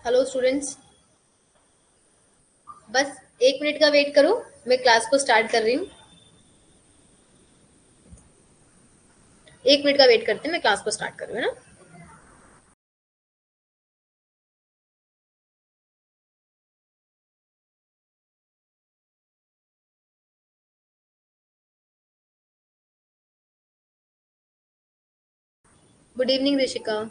Hello students. बस 1 minute का wait करो। मैं क्लास को स्टार्ट कर रही हूँ। 1 मिनट का वेट करते हैं, मैं क्लास को स्टार्ट कर रही हूँ, है ना। Good evening Rishika.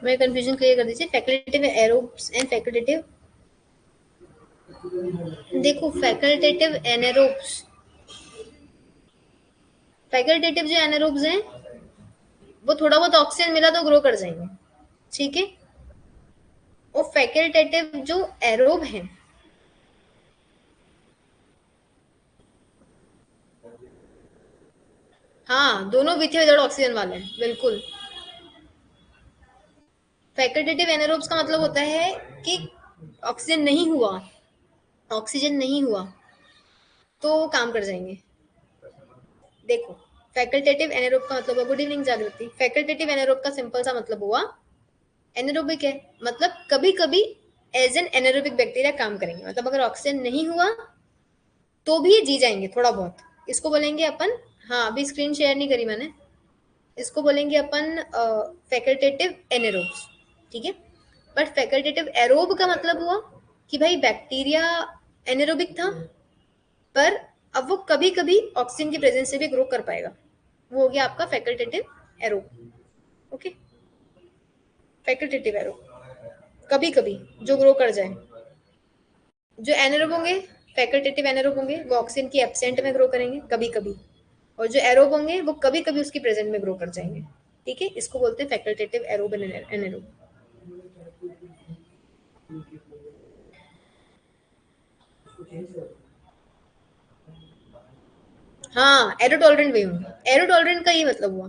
मैं कंफ्यूजन क्लियर कर दीजिए। Facultative aerobes and facultative. देखो, फैकल्टेटिव एनारोब्स, फैकल्टेटिव जो एनारोब्स हैं वो थोड़ा बहुत ऑक्सीजन मिला तो ग्रो कर जाएंगे, ठीक है। और फैकल्टेटिव जो एरोब हैं, हाँ दोनों विथ विदाउट ऑक्सीजन वाले हैं, बिल्कुल। फैकल्टेटिव एनारोब्स का मतलब होता है कि ऑक्सीजन नहीं हुआ, ऑक्सीजन नहीं हुआ तो काम कर जाएंगे। देखो, फैकल्टेटिव एनारोब का मतलब, गुड इवनिंग जागृति। फैकल्टेटिव एनारोब का सिंपल सा मतलब हुआ, एनारोबिक है मतलब कभी कभी एज एन एनारोबिक बैक्टीरिया काम करेंगे, मतलब अगर ऑक्सीजन नहीं हुआ तो भी ये जी जाएंगे थोड़ा बहुत। इसको बोलेंगे अपन, हाँ अभी स्क्रीन शेयर नहीं करी मैंने, इसको बोलेंगे अपन फैकल्टेटिव एनारोब्स, ठीक है। बट फैकल्टेटिव एरोब का मतलब हुआ कि भाई बैक्टीरिया एनारोबिक था, पर अब वो कभी कभी ऑक्सीजन की प्रेजेंस से भी ग्रो कर पाएगा। वो हो गया आपका facultative aerobe. Okay, facultative aerobe कभी कभी जो ग्रो कर जाए। जो एनारोब होंगे, फैकल्टेटिव एनारोब होंगे, वो ऑक्सीजन की एब्सेंट में ग्रो करेंगे कभी कभी। और जो एरोब होंगे वो कभी कभी उसकी प्रेजेंट में ग्रो कर जाएंगे, ठीक है। इसको बोलते हैं फैकल्टेटिव एरोब एंड एनारोब। हाँ एरो टॉलरेंट भी होंगे। एरो टॉलरेंट का ये मतलब हुआ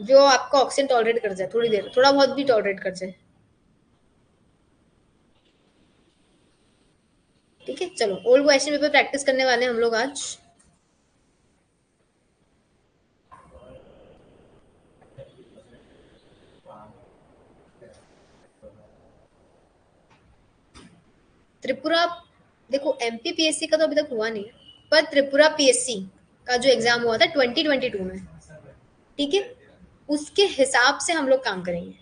जो आपका ऑक्सीजन टॉलरेट कर जाए, थोड़ी देर थोड़ा बहुत भी टॉलरेट कर जाए, ठीक है। चलो ओल्ड क्वेश्चन पेपर प्रैक्टिस करने वाले हैं हम लोग आज। त्रिपुरा, देखो एमपीपीएससी का तो अभी तक हुआ नहीं है, पर त्रिपुरा पीएससी का जो एग्जाम हुआ था 2022 में, ठीक है, उसके हिसाब से हम लोग काम करेंगे,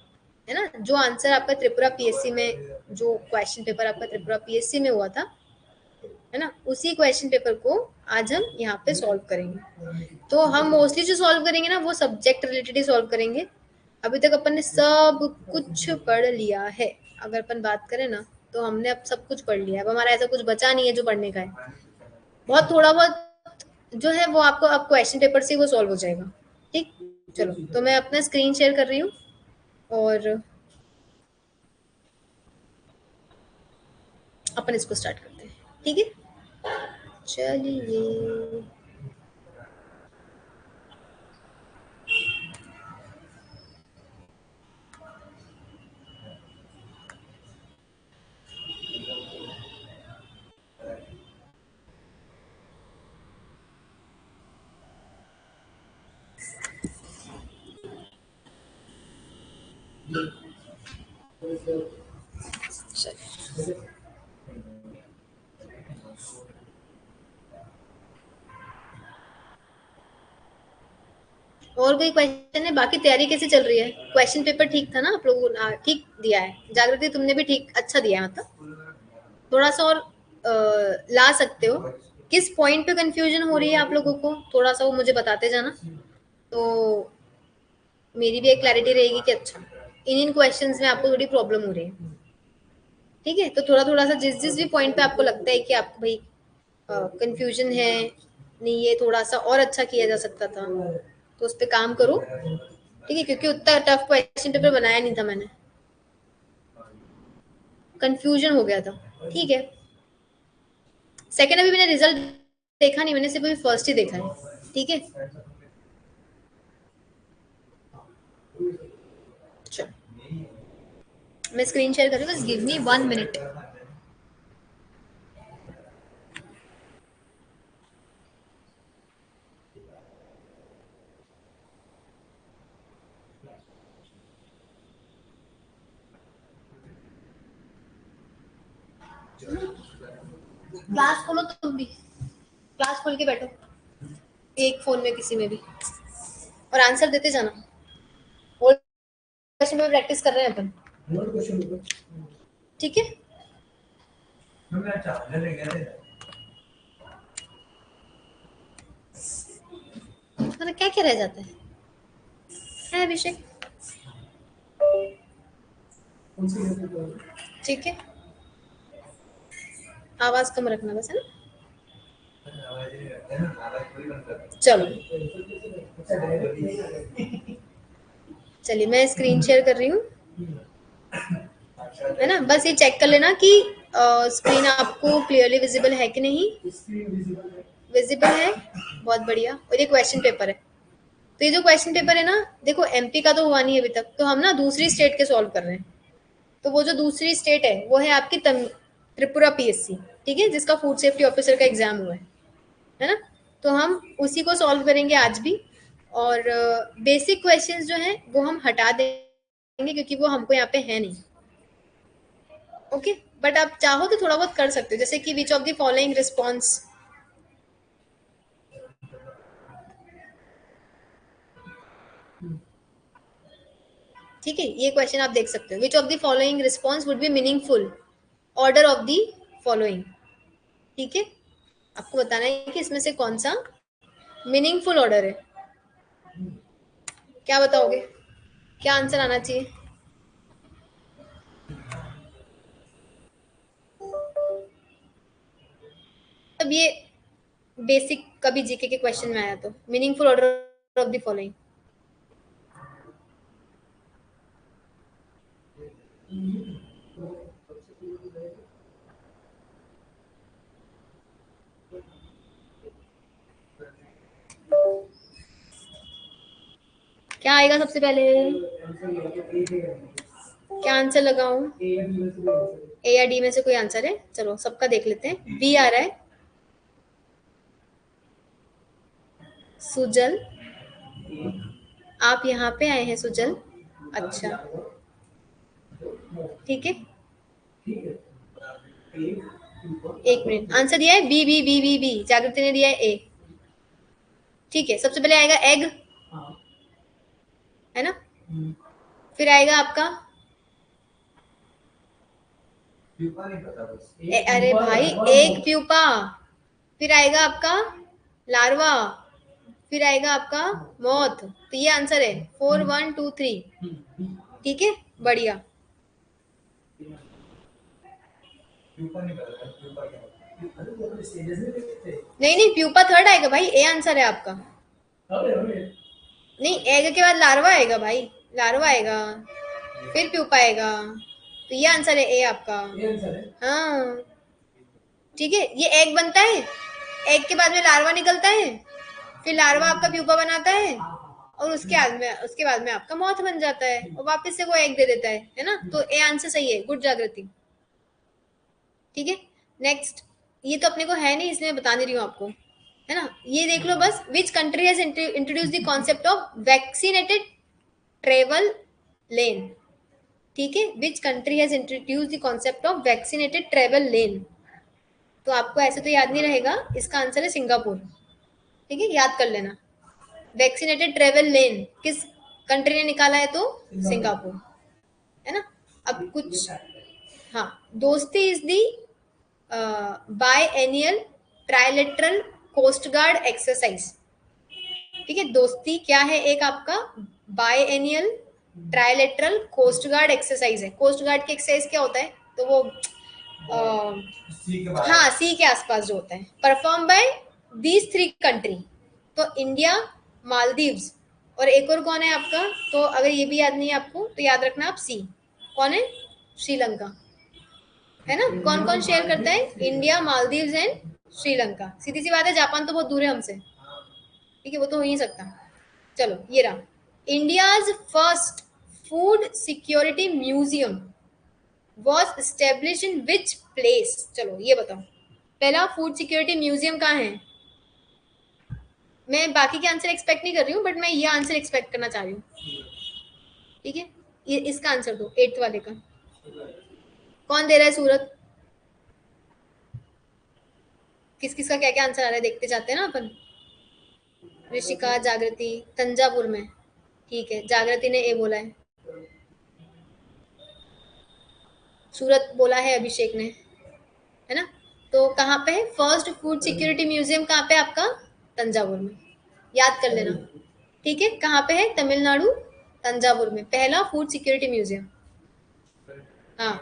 है ना। जो आंसर आपका त्रिपुरा पीएससी में, जो क्वेश्चन पेपर आपका त्रिपुरा पीएससी में हुआ था, है ना, उसी क्वेश्चन पेपर को आज हम यहाँ पे सॉल्व करेंगे। तो हम मोस्टली जो सॉल्व करेंगे ना वो सब्जेक्ट रिलेटेड ही सॉल्व करेंगे। अभी तक अपन ने सब कुछ पढ़ लिया है। अगर अपन बात करें ना तो हमने अब सब कुछ पढ़ लिया, अब हमारा ऐसा कुछ बचा नहीं है जो पढ़ने का है। बहुत थोड़ा बहुत जो है वो आपको अब क्वेश्चन पेपर से ही वो सॉल्व हो जाएगा। ठीक, चलो तो मैं अपना स्क्रीन शेयर कर रही हूँ और अपन इसको स्टार्ट करते हैं। ठीक है, चलिए। चलिए, और कोई क्वेश्चन है? बाकी तैयारी कैसी चल रही है? क्वेश्चन पेपर ठीक था ना आप लोगों ने? ठीक दिया है जागृति, तुमने भी ठीक अच्छा दिया है, मतलब थोड़ा सा और ला सकते हो। किस पॉइंट पे कंफ्यूजन हो रही है आप लोगों को, थोड़ा सा वो मुझे बताते जाना, तो मेरी भी एक क्लैरिटी रहेगी कि अच्छा इन इन क्वेश्चंस में आपको थोड़ी प्रॉब्लम हो रही है। ठीक है, तो थोड़ा थोड़ा सा जिस जिस भी पॉइंट पे आपको लगता है कि आपको भाई कंफ्यूजन है, नहीं ये थोड़ा सा और अच्छा किया जा सकता था, तो उस पर काम करो। ठीक है, क्योंकि उतना टफ क्वेश्चन पेपर बनाया नहीं था मैंने, कंफ्यूजन हो गया था। ठीक है, सेकंड अभी मैंने रिजल्ट देखा नहीं, मैंने सिर्फ अभी फर्स्ट ही देखा है। ठीक है, चलो मैं स्क्रीन शेयर कर रही हूँ, बस गिव मी 1 मिनट। क्लास खोलो तुम भी, क्लास खोल के बैठो एक फोन में किसी में भी, और आंसर देते जाना। और क्वेश्चन में प्रैक्टिस कर रहे हैं अपन। ठीक है, मतलब क्या क्या रह जाता है अभिषेक? ठीक है, आवाज कम रखना बस, है ना? चलो, चलिए मैं स्क्रीन शेयर कर रही हूँ, है ना? बस ये चेक कर लेना कि स्क्रीन आपको क्लियरली विजिबल है कि नहीं। विजिबल है, बहुत बढ़िया। और ये क्वेश्चन पेपर है, तो ये जो क्वेश्चन पेपर है ना, देखो एमपी का तो हुआ नहीं अभी तक, तो हम ना दूसरी स्टेट के सॉल्व कर रहे हैं। तो वो जो दूसरी स्टेट है वो है आपकी त्रिपुरा पीएससी। ठीक है, जिसका फूड सेफ्टी ऑफिसर का एग्जाम हुआ है ना? तो हम उसी को सॉल्व करेंगे आज भी। और बेसिक क्वेश्चंस जो हैं वो हम हटा देंगे क्योंकि वो हमको यहाँ पे है नहीं। ओके, बट आप चाहो तो थोड़ा बहुत कर सकते हो, जैसे कि विच ऑफ द फॉलोइंग रिस्पॉन्स। ठीक है, ये क्वेश्चन आप देख सकते हो, विच of the following response would be meaningful, order of the following. ठीक है, आपको बताना है कि इसमें से कौन सा मीनिंगफुल ऑर्डर है। क्या बताओगे, क्या आंसर आना चाहिए? अब ये बेसिक कभी जीके के क्वेश्चन में आया तो meaningful order of the following. क्या आएगा सबसे पहले? क्या आंसर लगाऊं? ए या डी में से कोई आंसर है? चलो सबका देख लेते हैं। बी आ रहा है, सुजल। आप यहाँ पे आए हैं सुजल, अच्छा। ठीक है, एक मिनट, आंसर दिया है B B B B B, Jagriti ने दिया है ए। ठीक है, सबसे पहले आएगा एग, है ना? फिर आएगा आपका अरे भाई एक प्यूपा, फिर आएगा आपका लार्वा, फिर आएगा आपका मौत। तो ये आंसर है 4 1 2 3। ठीक है, बढ़िया। नहीं नहीं, प्यूपा थर्ड आएगा भाई, ए आंसर है आपका। नहीं, एग के बाद लार्वा आएगा भाई, लार्वा आएगा फिर प्यूपा आएगा, तो ये आंसर है ए आपका। हाँ ठीक है, ये एग बनता है, एग के बाद में लार्वा निकलता है, फिर लार्वा आपका प्यूपा बनाता है, और उसके बाद में आपका मॉथ बन जाता है, और वापस से वो एग दे देता है ना। तो ए आंसर सही है, गुड जागृति। ठीक है, नेक्स्ट, ये तो अपने को है नहीं इसलिए बता नहीं रही हूँ आपको, है ना। ये देख लो बस, which country has introduce the concept of vaccinated travel lane. ठीक है, which country has introduce the concept of vaccinated travel lane. तो आपको ऐसे तो याद नहीं रहेगा, इसका आंसर है सिंगापुर। ठीक है, याद कर लेना। वैक्सीनेटेड ट्रेवल लेन किस कंट्री ने निकाला है, तो सिंगापुर, है ना। अब कुछ, हाँ, Dosti is the biennial trilateral coast guard exercise. ठीक है, दोस्ती क्या है, एक आपका biennial trilateral coast guard exercise है। कोस्ट गार्ड की एक्सरसाइज क्या होता है, तो वो हाँ, सी के आसपास जो होता है, परफॉर्म बाय दीज 3 कंट्री। तो इंडिया, मालदीव्स, और एक और कौन है आपका, तो अगर ये भी याद नहीं है आपको तो याद रखना आप सी, कौन है, श्रीलंका, है ना। कौन कौन शेयर करता है, इंडिया, मालदीव्स एंड श्रीलंका। सीधी सी बात है, जापान तो बहुत दूर है हमसे, ठीक है, वो तो हो ही नहीं सकता। चलो ये रहा, India's first food security museum was establish in which place. चलो ये बताओ, पहला फूड सिक्योरिटी म्यूजियम कहाँ है। मैं बाकी के आंसर एक्सपेक्ट नहीं कर रही हूँ, बट मैं ये आंसर एक्सपेक्ट करना चाह रही हूँ। ठीक है, ये इसका आंसर दो, 8th वाले का। कौन दे रहा है, सूरत, किस किस का क्या क्या आंसर आ रहा है, देखते जाते हैं ना अपन। ऋषिका, जागृति, तंजावुर में। ठीक है, जागृति ने ए बोला है, सूरत बोला है अभिषेक ने, है ना। तो कहाँ पे है फर्स्ट फूड सिक्योरिटी म्यूजियम, कहाँ पे आपका, तंजावुर में, याद कर लेना। ठीक है, कहाँ पे है, तमिलनाडु, तंजावुर में पहला फूड सिक्योरिटी म्यूजियम। हाँ,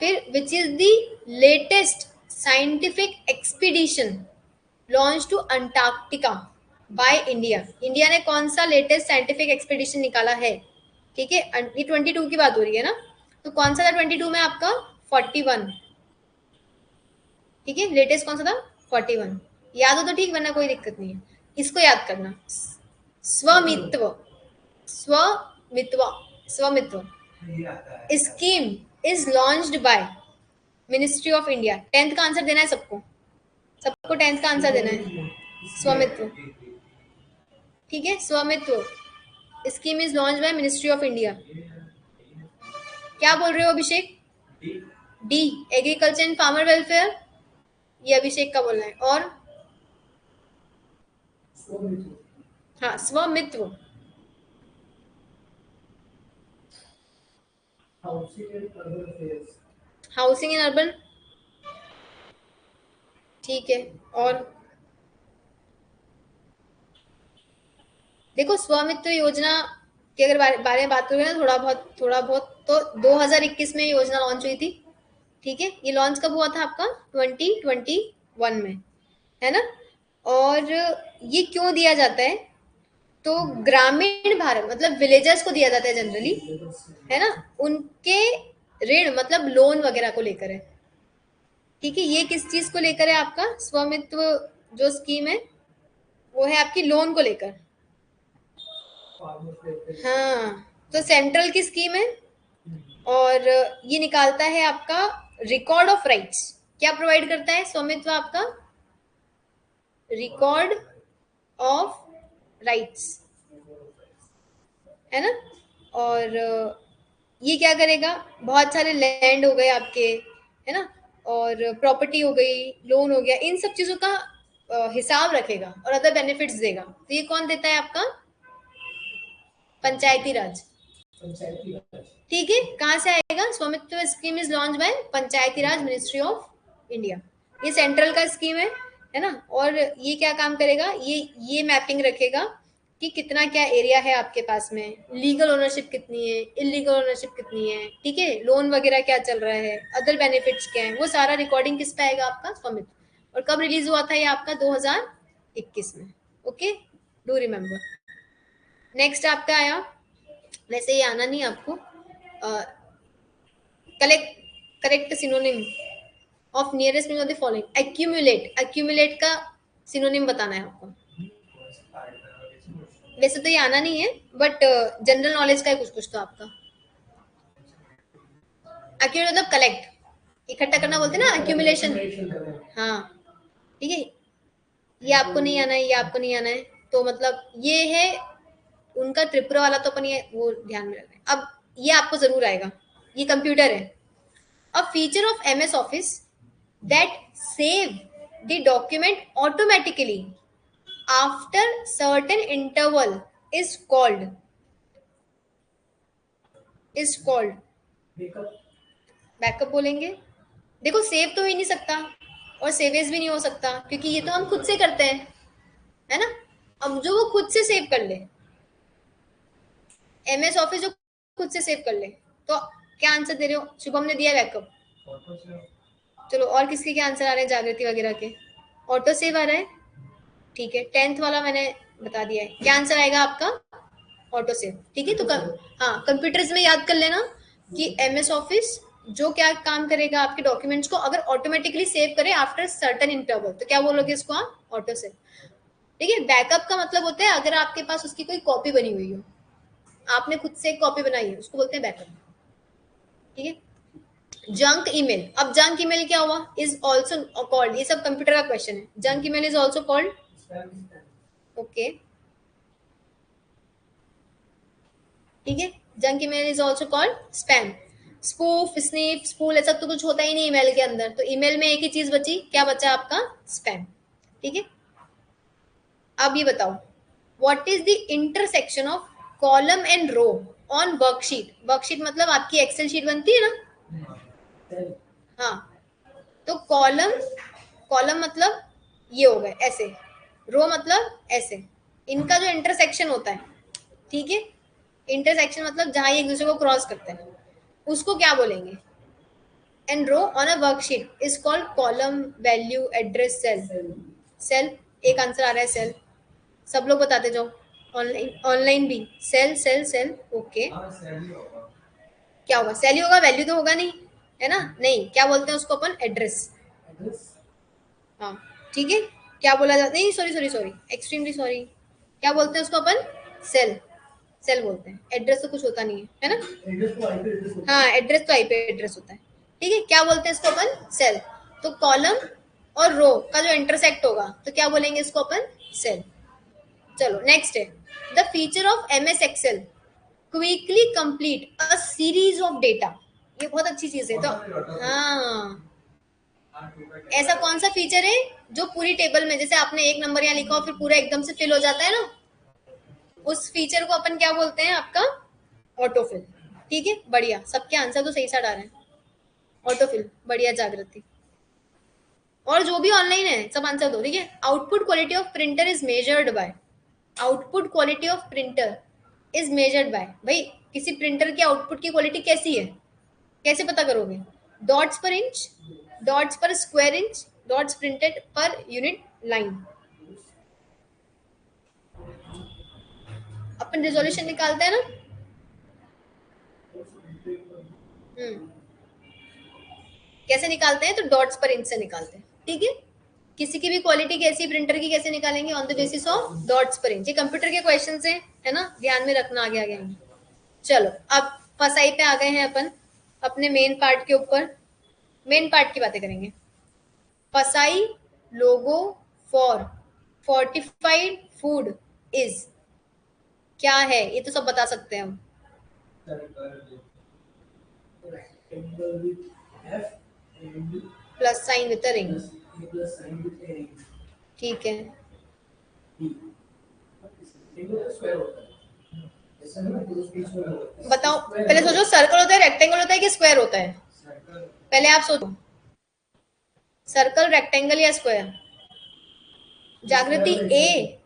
फिर which is the latest scientific expedition launch to Antarctica by India. India ने कौन सा लेटेस्ट साइंटिफिक एक्सपीडिशन निकाला है। ठीक है, ये 22 की बात हो रही है ना, तो कौन सा था 22 में आपका, 41। ठीक है, लेटेस्ट कौन सा था, 41। याद हो तो ठीक, वरना कोई दिक्कत नहीं है, इसको याद करना। Svamitva, Svamitva, Svamitva scheme is launched by ministry of India. 10th का आंसर देना है सबको, सबको 10th का आंसर देना है, स्वमित्व। ठीक है, Svamitva scheme is launch by ministry of India. क्या बोल रहे हो अभिषेक, डी, एग्रीकल्चर एंड फार्मर वेलफेयर, ये अभिषेक का बोलना है। और हाँ, स्वमित्व, हाउसिंग इन अर्बन। ठीक है, और देखो, स्वामित्व योजना की अगर बारे में बात करें ना, थोड़ा बहुत तो 2021 में योजना लॉन्च हुई थी। ठीक है, ये लॉन्च कब हुआ था आपका, 2021 में, है ना। और ये क्यों दिया जाता है, तो ग्रामीण भारत मतलब विलेजर्स को दिया जाता है जनरली, है ना, उनके ऋण मतलब लोन वगैरह को लेकर है। ठीक है, ये किस चीज को लेकर है आपका, स्वामित्व जो स्कीम है वो है आपकी लोन को लेकर। हाँ, तो सेंट्रल की स्कीम है, और ये निकालता है आपका रिकॉर्ड ऑफ राइट्स। क्या प्रोवाइड करता है स्वामित्व आपका, रिकॉर्ड ऑफ राइट्स, है ना। और ये क्या करेगा, बहुत सारे लैंड हो गए आपके, है ना, और प्रॉपर्टी हो गई, लोन हो गया, इन सब चीजों का हिसाब रखेगा और अदर बेनिफिट्स देगा। तो ये कौन देता है आपका, पंचायती राज। ठीक है, कहाँ से आएगा, स्वामित्व scheme is launch bye Panchayati Raj ministry of India. ये सेंट्रल का स्कीम है ना। और ये क्या काम करेगा, ये मैपिंग रखेगा कि कितना क्या एरिया है आपके पास में, लीगल ओनरशिप कितनी है, इलीगल ओनरशिप कितनी है, ठीक है, लोन वगैरह क्या चल रहा है, अदर बेनिफिट्स क्या है, वो सारा रिकॉर्डिंग किस पे आएगा आपका, स्वमित। और कब रिलीज हुआ था ये आपका, 2021 में। Okay, do remember. नेक्स्ट आपका आया, वैसे ये आना नहीं आपको, collect correct synonym of nearest meaning of the following. Accumulate, accumulate का सिनोनिम बताना है आपको। वैसे तो ये आना नहीं है, बट जनरल नॉलेज का है कुछ कुछ तो आपका। एक्यूमुलेट मतलब कलेक्ट, इकट्ठा करना बोलते हैं ना, एक्यूमुलेशन। हाँ, ठीक है, ये आपको नहीं आना है, ये आपको नहीं आना है, तो मतलब ये है उनका त्रिपुरा वाला, तो अपन ये वो ध्यान में रखना है। अब ये आपको जरूर आएगा, ये कंप्यूटर है। A feature of MS office that save the document automatically after certain interval is called backup बोलेंगे। देखो, सेव तो हो ही नहीं सकता और सेवेज भी नहीं हो सकता, क्योंकि ये तो हम खुद से करते हैं, है ना। अब जो वो खुद से सेव कर ले, एमएस ऑफिस जो खुद से सेव कर ले, तो क्या आंसर दे रहे हो, शुभम ने दिया बैकअप। चलो, और किसके क्या आंसर आ रहे हैं, जागृति वगैरह के। ऑटो सेव आ रहा है, ठीक है, 10th वाला मैंने बता दिया है, क्या आंसर आएगा आपका, ऑटो सेव। ठीक है, तो हाँ, कंप्यूटर्स में याद कर लेना कि एमएस ऑफिस जो क्या काम करेगा, आपके डॉक्यूमेंट्स को अगर ऑटोमेटिकली सेव करे आफ्टर सर्टेन इंटरवल, तो क्या बोलोगे इसको आप, ऑटो सेव। ठीक है, बैकअप का मतलब होता है अगर आपके पास उसकी कोई कॉपी बनी हुई हो, आपने खुद से एक कॉपी बनाई है, उसको बोलते हैं बैकअप। ठीक है, जंक ईमेल, अब जंक ईमेल क्या हुआ, इज ऑल्सो कॉल्ड, ये सब कंप्यूटर का क्वेश्चन है, junk email is also called, okay, ठीक है, junk email is also called spam. Spoof, sniff, spool, ऐसा तो कुछ होता ही नहीं ईमेल के अंदर, तो ईमेल में एक ही चीज बची, क्या बचा आपका, स्पैम। ठीक है, अब ये बताओ, what is the intersection of column and row on worksheet. Worksheet मतलब आपकी एक्सेल शीट बनती है ना, हाँ, तो कॉलम, कॉलम मतलब ये हो गए ऐसे, रो मतलब ऐसे, इनका जो इंटरसेक्शन होता है, ठीक है, इंटरसेक्शन मतलब जहां ये एक दूसरे को क्रॉस करते हैं, उसको क्या बोलेंगे, and row on a worksheet is called column, value, address, cell. Cell, एक आंसर आ रहा है सेल, सब लोग बताते जाओ, ऑनलाइन ऑनलाइन भी, सेल सेल सेल, ओके, क्या होगा, सेल ही होगा, वैल्यू तो होगा नहीं, है ना, नहीं, क्या बोलते हैं उसको अपन, एड्रेस। हाँ, ठीक है, क्या बोला जाता, नहीं, sorry sorry sorry, extremely sorry, क्या बोलते हैं उसको अपन, सेल, सेल बोलते हैं, एड्रेस तो कुछ होता नहीं है ना, हाँ, एड्रेस तो आईपी एड्रेस होता है। ठीक है, क्या बोलते हैं इसको अपन, सेल। तो कॉलम और रो का जो इंटरसेक्ट होगा, तो क्या बोलेंगे इसको अपन, सेल। चलो, नेक्स्ट है, the feature of MS Excel quickly complete a series of data. ये बहुत अच्छी चीज है, तो हाँ, ऐसा कौन सा फीचर है जो पूरी टेबल में, जैसे आपने एक नंबर यहाँ लिखा हो फिर पूरा एकदम से फिल हो जाता है ना, उस फीचर को अपन क्या बोलते हैं आपका, ऑटोफिल। ठीक है, बढ़िया, सबके आंसर तो सही साइड आ रहे हैं, ऑटोफिल, बढ़िया जागृति। और जो भी ऑनलाइन है सब आंसर दो, ठीक है। Output quality of printer is measured by, output quality of printer is measured by, भाई किसी प्रिंटर की आउटपुट की क्वालिटी कैसी है, कैसे पता करोगे, dots per inch, dots per square inch, dots printed per unit line. अपन रिजोल्यूशन निकालते हैं ना, हम्म, कैसे निकालते हैं, तो डॉट्स पर इंच से निकालते हैं। ठीक है, किसी की भी क्वालिटी कैसी, प्रिंटर की कैसे निकालेंगे, on the basis of dots per inch. ये कंप्यूटर के क्वेश्चन है ना, ध्यान में रखना, आगे आगे आएंगे। चलो, अब फसाई पे आ गए हैं अपन, अपने मेन पार्ट के ऊपर, मेन पार्ट की बातें करेंगे। फसाई लोगो फॉर फोर्टिफाइड फूड इज, क्या है, ये तो सब बता सकते हैं हम, प्लस साइन विद रिंग, ठीक है, बताओ, पहले सोचो, सर्कल होता है, रेक्टेंगल होता है कि स्क्वायर होता है, पहले आप सोचो, सर्कल, रेक्टेंगल या स्क्वायर। जागृति ए,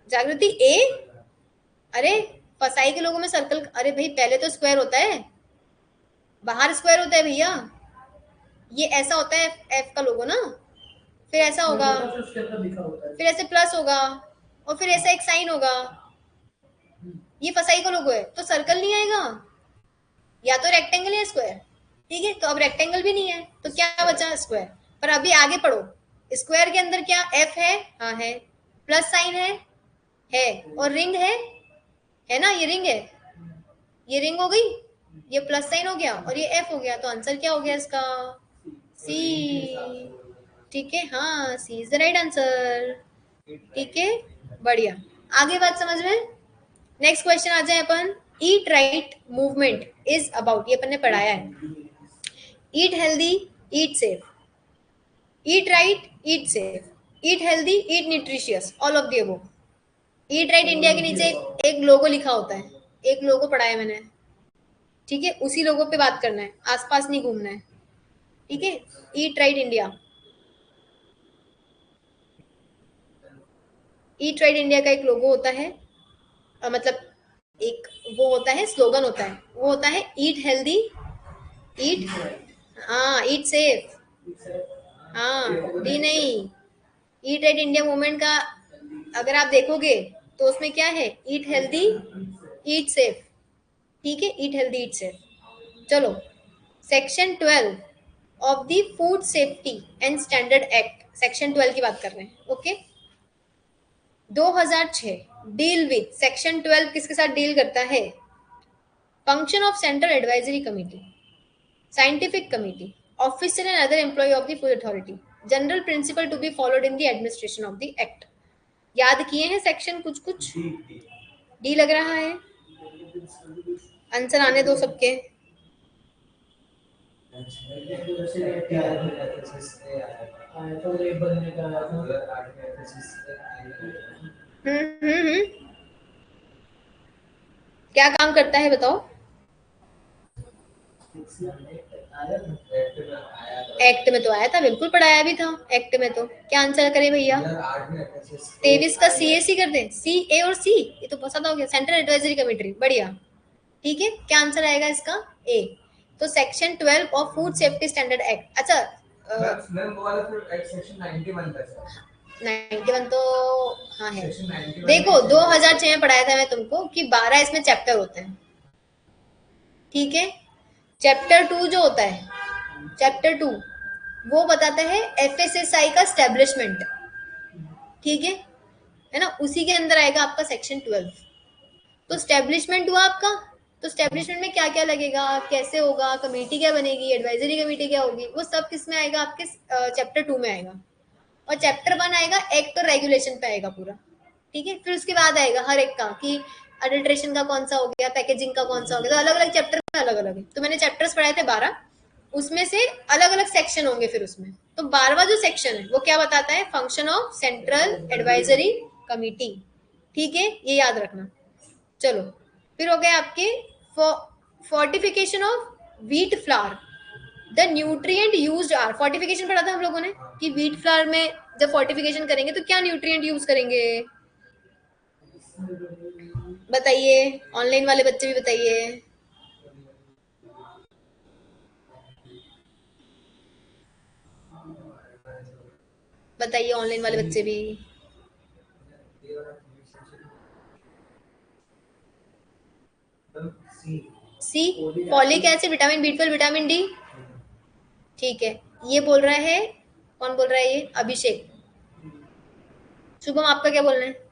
जागृति ए, अरे फसाई के लोगों में सर्कल, अरे भाई पहले तो स्क्वायर होता है, बाहर स्क्वायर होता है भैया, ये ऐसा होता है एफ का लोगो ना, फिर ऐसा होगा, फिर ऐसे प्लस होगा, और फिर ऐसा एक साइन होगा, ये फसाई का लोगो है, तो सर्कल नहीं आएगा, या तो रेक्टेंगल या स्क्वायर। ठीक है, तो अब रेक्टेंगल भी नहीं है, तो क्या बचा, स्क्वायर। पर अभी आगे पढ़ो, स्क्वायर के अंदर क्या एफ है, हाँ है, प्लस साइन है, और रिंग है ना, ये रिंग है, ये रिंग हो गई, ये प्लस साइन हो गया, और ये एफ हो गया, तो आंसर क्या हो गया इसका, सी। ठीक है, हाँ सी इज द राइट आंसर। ठीक है, बढ़िया, आगे बात समझ में। नेक्स्ट क्वेश्चन आ जाए अपन, eat right movement is about, ये अपन ने पढ़ाया है, eat healthy, eat safe, eat right, eat safe, eat healthy, eat nutritious, all of the above. Eat right India के नीचे एक लोगो लिखा होता है, एक लोगो पढ़ाया मैंने, ठीक है, उसी लोगो पे बात करना है, आसपास नहीं घूमना है। ठीक है, ईट राइट इंडिया, ईट राइट इंडिया का एक लोगो होता है, मतलब एक वो होता है, स्लोगन होता है, वो होता है ईट हेल्दी, ईट, हाँ ईट सेफ, हाँ डी नहीं, ईट राइट इंडिया मूवमेंट का अगर आप देखोगे तो उसमें क्या है, ईट हेल्दी, ईट सेफ। ठीक है, ईट हेल्दी, ईट सेफ। चलो, section 12 of the food safety and standard act, section 12 की बात कर रहे हैं। ओके, 2006 डील विद, सेक्शन 12 किसके साथ डील करता है, function of central advisory committee, scientific committee, officer and other employ of the food authority, general principle to be followed in the administration of the act. याद किए हैं section कुछ कुछ, D लग रहा है, आंसर आने दो सबके। हम्म, क्या काम करता है बताओ, एक्ट में तो आया था, बिल्कुल पढ़ाया भी था एक्ट में, तो क्या आंसर करें भैया, 23 का सी ए सी कर दे, सी ए और सी, ये तो बहुत ज्यादा हो गया, सेंट्रल एडवाइजरी कमेटी, बढ़िया। ठीक है, क्या आंसर आएगा इसका, ए। तो section 12 of food safety standard act, अच्छा मैम वो वाला फिर एक्ट सेक्शन 91 का है, 91 तो हाँ है, देखो 2006 में पढ़ाया था मैं तुमको कि 12 इसमें चैप्टर होते हैं। ठीक है, चैप्टर 2 जो होता है, चैप्टर 2 वो बताता है एफएसएसआई का स्टैब्लिशमेंट। ठीक है ना, उसी के अंदर आएगा आपका सेक्शन 12। तो स्टैब्लिशमेंट हुआ आपका, तो स्टैब्लिशमेंट में क्या क्या लगेगा, कैसे होगा, कमेटी क्या बनेगी, एडवाइजरी कमेटी क्या होगी, वो सब किस में आएगा, आपके चैप्टर 2 में आएगा। और चैप्टर 1 आएगा एक्ट और रेगुलेशन पे आएगा पूरा। ठीक है, फिर उसके बाद आएगा हर एक का कि अडल्ट्रेशन का कौन सा हो गया, पैकेजिंग का कौन सा हो गया, तो अलग अलग चैप्टर में अलग अलग है। तो मैंने चैप्टर्स पढ़ाए थे 12, उसमें से अलग अलग सेक्शन होंगे फिर उसमें। तो 12वां जो सेक्शन है वो क्या बताता है, function of central advisory committee. ठीक है, ये याद रखना। चलो, फिर हो गए आपके fortification of wheat flour, the nutrient used are, fortification पढ़ा था हम लोगों ने कि व्हीट फ्लावर में जब फोर्टिफिकेशन करेंगे तो क्या न्यूट्रिएंट यूज करेंगे, बताइए, ऑनलाइन वाले बच्चे भी बताइए, बताइए ऑनलाइन वाले बच्चे भी। C, folic acid, vitamin B 12, vitamin D. ठीक है, ये बोल रहा है, कौन बोल रहा है, ये अभिषेक। शुभम आपका क्या बोलना है,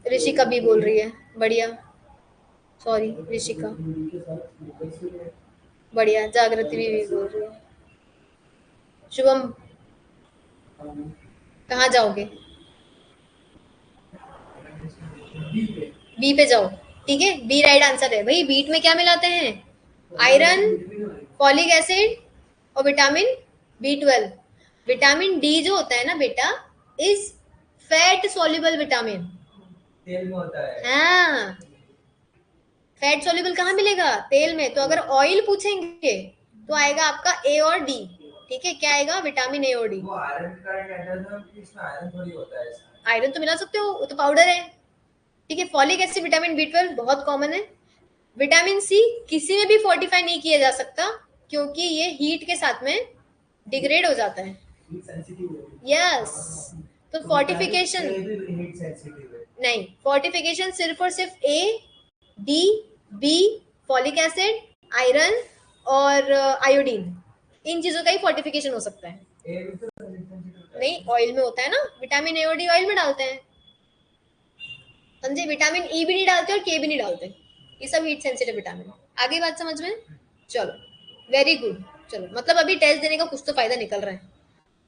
ऋषिका भी बोल रही है, बढ़िया, सॉरी ऋषिका, बढ़िया, जागृति भी बोल रही है। शुभम कहाँ जाओगे, बी पे जाओ। ठीक है, बी राइट आंसर है भाई, बीट में क्या मिलाते हैं, आयरन, फॉलिक एसिड और विटामिन बी 12। विटामिन डी जो होता है ना बेटा, इज फैट सोल्यूबल विटामिन, तेल में होता है, हाँ फैट सोल्यूबल कहाँ मिलेगा, तेल में। तो अगर ऑयल पूछेंगे तो आएगा आपका ए और डी। ठीक है, क्या आएगा? विटामिन ए और डी। वो आयरन का मेटल है कि इसमें आयरन थोड़ी होता है इसमें? आयरन तो मिला सकते हो, वो तो पाउडर है। ठीक है, फॉलिक एसिड, विटामिन बी 12 बहुत कॉमन है। विटामिन सी किसी में भी फोर्टिफाई नहीं किया जा सकता क्योंकि ये हीट के साथ में डिग्रेड हो जाता है। यस, तो फोर्टिफिकेशन नहीं, फोर्टिफिकेशन सिर्फ और सिर्फ A, D, B, folic acid, iron और आयोडीन, इन चीजों का ही फोर्टिफिकेशन हो सकता है। नहीं, ऑयल में होता है ना, विटामिन ए और डी ऑयल में डालते हैं, समझे? विटामिन ई भी नहीं डालते और के भी नहीं डालते, ये सब हीट सेंसिटिव विटामिन। आगे बात समझ में? चलो, वेरी गुड। चलो, मतलब अभी टेस्ट देने का कुछ तो फायदा निकल रहा है।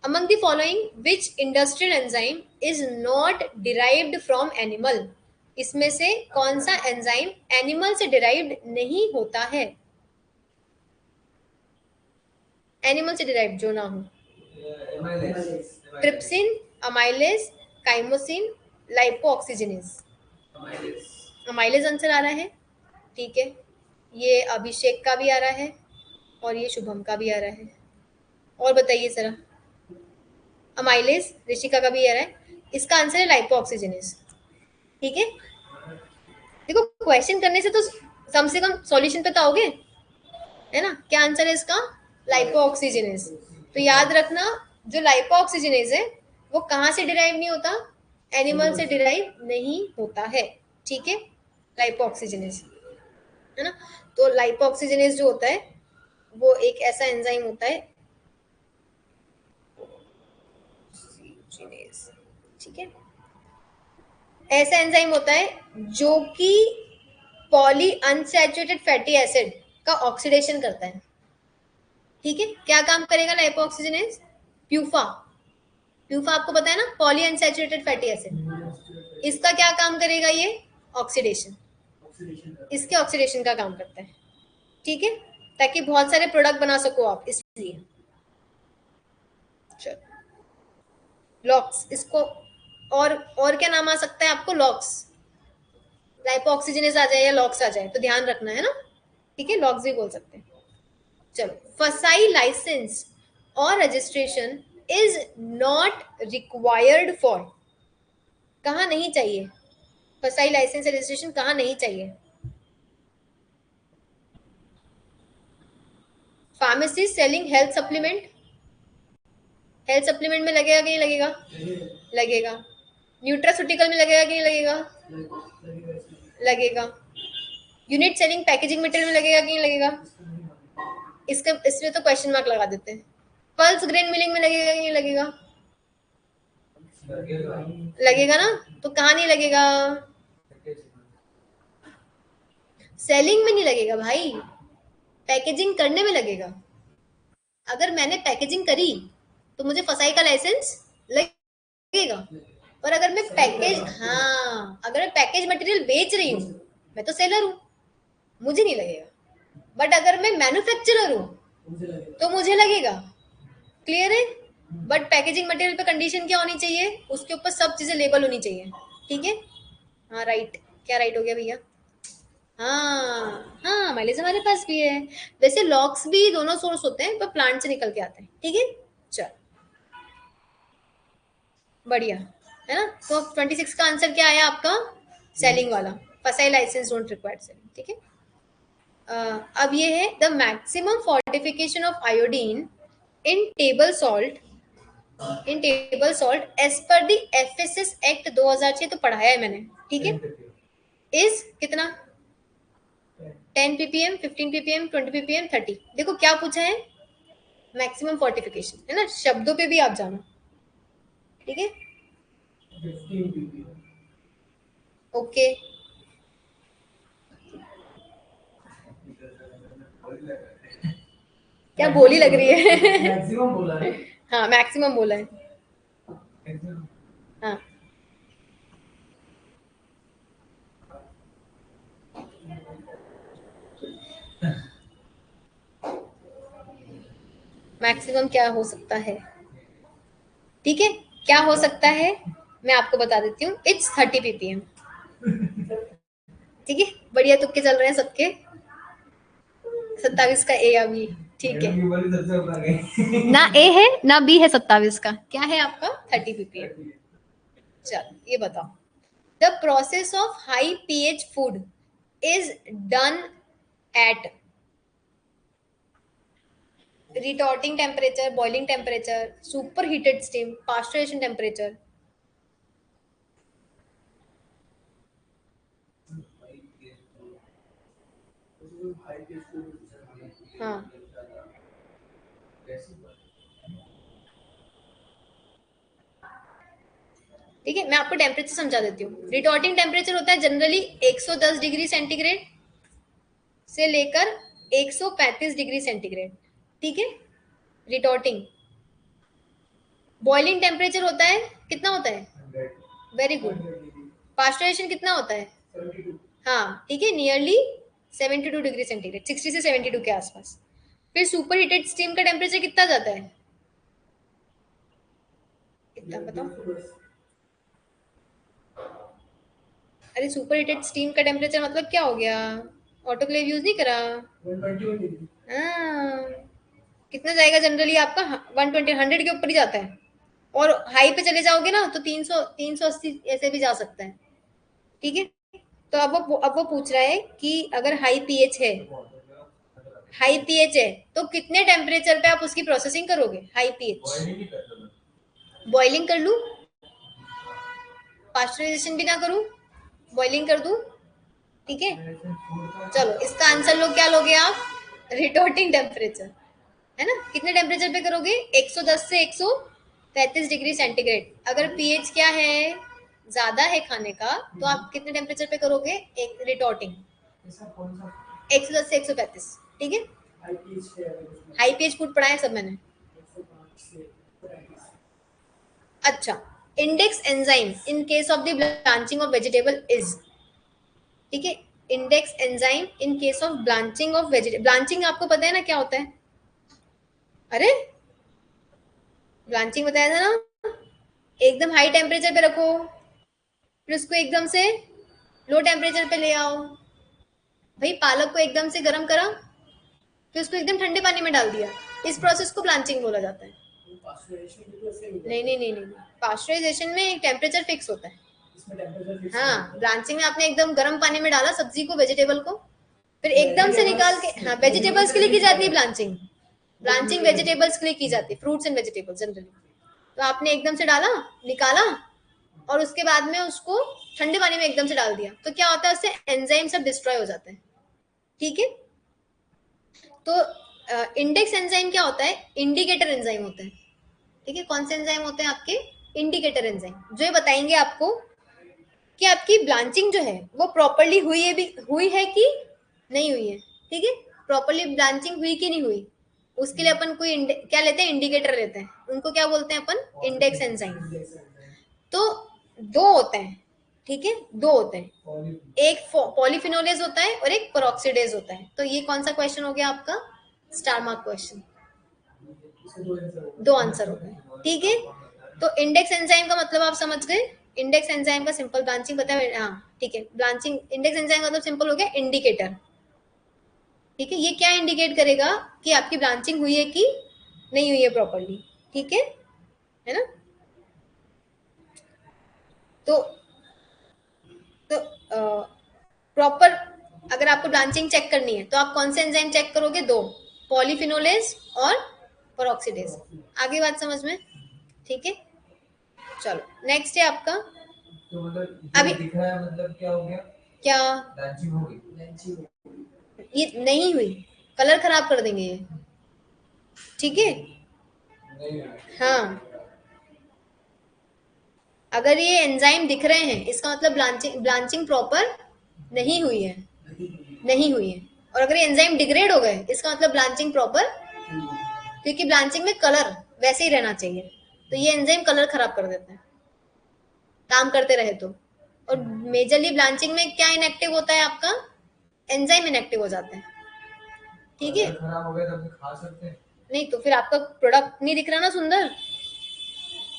Among the following, which industrial enzyme is not derived from animal? इसमें से कौन सा एंजाइम एनिमल से डिराइव्ड नहीं होता है? एनिमल से डिराइव्ड जो ना हो। Trypsin, amylase, chymosin, lipoxygenase. Amylase answer आ रहा है, ठीक है। ये अभिषेक का भी आ रहा है और ये शुभम का भी आ रहा है। और बताइए जरा, अमाइलेज ऋषिका का भी आ रहा है, इसका आंसर है लाइपोऑक्सीजिनेज। ठीक है, देखो क्वेश्चन करने से तो कम से कम सॉल्यूशन पे तो आओगे, है ना? क्या आंसर है इसका? लाइपोऑक्सीजिनेज। तो याद रखना, जो लाइपोऑक्सीजिनेज है वो कहाँ से डिराइव नहीं होता? एनिमल से डिराइव नहीं होता है, ठीक है, लाइपोऑक्सीजिनेज, है ना? तो लाइपोऑक्सीजिनेज जो होता है वो एक ऐसा एंजाइम होता है, ठीक है, ऐसा एंजाइम होता है जो कि पॉली अनसैचुरेटेड फैटी एसिड का ऑक्सीडेशन करता है। ठीक है, क्या काम करेगा लाइपोऑक्सीजिनेज? प्यूफा, प्यूफा आपको पता है ना, पॉली अनसैचुरेटेड फैटी एसिड, इसका क्या काम करेगा? ये ऑक्सीडेशन, इसके ऑक्सीडेशन का काम करता है, ठीक है, ताकि बहुत सारे प्रोडक्ट बना सको आप, इसलिए। चलो, लॉक्स, इसको और क्या नाम आ सकता है आपको? लॉक्स, लाइपोऑक्सीजिनेज आ जाए या लॉक्स आ जाए तो ध्यान रखना है ना, ठीक है, लॉक्स भी बोल सकते हैं। चलो, फसाई लाइसेंस और registration is not required for, कहाँ नहीं चाहिए? फसाई लाइसेंस रजिस्ट्रेशन कहाँ नहीं चाहिए? Pharmacy selling health supplement, health supplement में लगेगा कि नहीं लगेगा? लगेगा। न्यूट्रास्यूटिकल में लगेगा कि नहीं लगेगा? लगेगा। यूनिट सेलिंग पैकेजिंग मटेरियल में लगेगा कि नहीं लगेगा? इसमें तो क्वेश्चन मार्क लगा देते हैं। पल्स ग्रेन मिलिंग में लगेगा कि नहीं लगेगा? लगेगा ना, तो कहाँ नहीं लगेगा? सेलिंग में नहीं लगेगा भाई, पैकेजिंग करने में लगेगा। अगर मैंने पैकेजिंग करी तो मुझे फसाई का लाइसेंस लगेगा, और अगर मैं पैकेज, हाँ, अगर मैं पैकेज मटेरियल बेच रही हूँ, मैं तो सेलर हूँ, मुझे नहीं लगेगा। बट अगर मैं मैन्युफैक्चरर हूँ तो मुझे लगेगा। क्लियर है? बट पैकेजिंग मटेरियल पे कंडीशन क्या होनी चाहिए? उसके ऊपर सब चीजें लेबल होनी चाहिए, ठीक है। हाँ, राइट, क्या राइट हो गया भैया? हाँ हाँ, माइलेज हमारे पास भी है। वैसे लॉक्स भी दोनों सोर्स होते हैं, पर प्लांट से निकल के आते हैं, ठीक है। चल, बढ़िया है ना। तो 26 का आंसर क्या आया आपका? सेलिंग वाला, फसाई लाइसेंस डोंट रिक्वायर्ड सेलिंग, ठीक है। अब ये है the maximum fortification of iodine in table salt, in table salt as per the FSS act 2006, तो पढ़ाया है मैंने, ठीक है। इज कितना? 10 ppm, 15 ppm, 20 ppm, 30। देखो क्या पूछा है? मैक्सिमम फोर्टिफिकेशन, है ना, शब्दों पे भी आप जानो, ठीक है। ओके, क्या बोली लग रही है? मैक्सिमम बोला है। हाँ, मैक्सिमम बोला है। हाँ, मैक्सिमम क्या हो सकता है? ठीक है, क्या हो सकता है मैं आपको बता देती हूँ। इट्स 30 ppm, ठीक है। बढ़िया तुक्के चल रहे हैं सबके। 27 का ए अभी, ठीक है, ना ए है ना बी है 27 का, क्या है आपका 30 ppm। चल ये बताओ, the process of high pH food is done at retorting temperature, boiling temperature, super heated steam, pasteurisation temperature. हाँ ठीक है, मैं आपको टेम्परेचर समझा देती हूँ। रिटॉर्टिंग टेम्परेचर होता है जनरली 110 डिग्री सेंटीग्रेड से लेकर 135 डिग्री सेंटीग्रेड, ठीक है, रिटॉर्टिंग। बॉइलिंग टेम्परेचर होता है, कितना होता है, वेरी गुड। पास्चुरेशन कितना होता है, हाँ ठीक है, नियरली 72 डिग्री सेंटीग्रेड, 60 से 72 के आसपास। फिर सुपर हीटेड स्टीम का टेम्परेचर कितना जाता है, कितना बताओ। अरे सुपर हीटेड स्टीम का टेम्परेचर मतलब क्या हो गया, ऑटोक्लेव यूज नहीं करा। हाँ, कितना जाएगा जनरली आपका, 120 100 के ऊपर ही जाता है। और हाई पे चले जाओगे ना तो 300 380 ऐसे भी जा सकता है, ठीक है। तो अब वो पूछ रहा है कि अगर हाई पीएच है तो कितने टेम्परेचर पे आप उसकी प्रोसेसिंग करोगे, हाई पीएच। बॉइलिंग कर लूं, पास्चराइजेशन भी ना करूं, बॉइलिंग कर दूं, ठीक है। चलो इसका आंसर लो, क्या लोगे आप, रिटॉर्टिंग टेम्परेचर, है ना। कितने टेम्परेचर पे करोगे, 110 से 135 डिग्री सेंटीग्रेड। अगर पीएच क्या है, ज्यादा है खाने का, तो आप कितने टेम्परेचर पे करोगे, एक रिटॉर्टिंग, 110 से 135, ठीक है। हाई पीएच फूड पढ़ा है सब मैंने। अच्छा, index enzyme in case of the blanching of vegetable is, ठीक है। Index enzyme in case of blanching of vegetable, blanching आपको पता है ना क्या होता है, अरे ब्लांचिंग बताया था ना, एकदम हाई टेम्परेचर पे रखो, फिर उसको एकदम से लो टेम्परेचर पे ले आओ। भाई पालक को एकदम से गर्म करा, फिर उसको एकदम ठंडे पानी में डाल दिया, इस प्रोसेस को ब्लांचिंग बोला जाता है। नहीं नहीं नहीं नहीं, पास्चराइजेशन में एक टेम्परेचर फिक्स होता है। हाँ, ब्लांचिंग में आपने एकदम गर्म पानी में डाला सब्जी को, वेजिटेबल को, फिर एकदम से निकाल के, हाँ वेजिटेबल्स के लिए की जाती है ब्लांचिंग। ब्लांचिंग वेजिटेबल्स के लिए की जाती है, फ्रूट्स एंड वेजिटेबल्स जनरली। तो आपने एकदम से डाला, निकाला, और उसके बाद में उसको ठंडे पानी में एकदम से डाल दिया, तो क्या होता है, उससे एंजाइम सब डिस्ट्रॉय हो जाते हैं, ठीक है। तो इंडेक्स एंजाइम क्या होता है, इंडिकेटर एंजाइम होता है, ठीक है। कौन से एंजाइम होते हैं आपके, इंडिकेटर एंजाइम, जो ये बताएंगे आपको कि आपकी ब्लांचिंग जो है वो प्रॉपरली हुई है कि नहीं हुई है, ठीक है। प्रॉपरली ब्लांचिंग हुई कि नहीं हुई, उसके लिए अपन कोई क्या लेते हैं, इंडिकेटर लेते हैं, उनको क्या बोलते हैं अपन, इंडेक्स एंजाइम। तो दो होते हैं, ठीक है, दो होते हैं, एक पॉलीफिनोलेज होता है और एक पेरोक्सिडेज होता है। तो ये कौन सा क्वेश्चन हो गया आपका, स्टार मार्क क्वेश्चन, दो आंसर हो गए, ठीक है। तो इंडेक्स एंजाइम का मतलब आप समझ गए, इंडेक्स एंजाइम का सिंपल ब्रांचिंग पता है, हाँ ठीक है, ब्रांचिंग इंडेक्स एंजाइम का मतलब सिंपल हो गया, इंडिकेटर, ठीक है। ये क्या इंडिकेट करेगा कि आपकी ब्रांचिंग हुई है कि नहीं हुई है प्रॉपरली, ठीक है ना। तो तो प्रॉपर अगर आपको ब्रांचिंग चेक करनी है तो आप कौन से एंजाइम चेक करोगे, दो, पॉलीफिनोलेज और पेरोक्सिडेज। आगे बात समझ में, ठीक है। चलो नेक्स्ट है आपका, तो मतलब अभी दिख रहा है, मतलब क्या हो गया, क्या ब्रांचिंग हो गई, ये नहीं हुई, कलर खराब कर देंगे ये, ठीक है। हाँ, अगर ये एंजाइम दिख रहे हैं इसका मतलब ब्लांचिंग प्रॉपर नहीं हुई है, नहीं हुई है। और अगर ये एंजाइम डिग्रेड हो गए इसका मतलब ब्लांचिंग प्रॉपर, क्योंकि ब्लांचिंग में कलर वैसे ही रहना चाहिए, तो ये एंजाइम कलर खराब कर देते हैं काम करते रहे तो। और मेजरली ब्लांचिंग में क्या इनएक्टिव होता है आपका, एंजाइम इनएक्टिव हो जाते हैं, ठीक है। खराब हो गया तब खा सकते हैं, नहीं तो फिर आपका प्रोडक्ट नहीं दिख रहा ना सुंदर,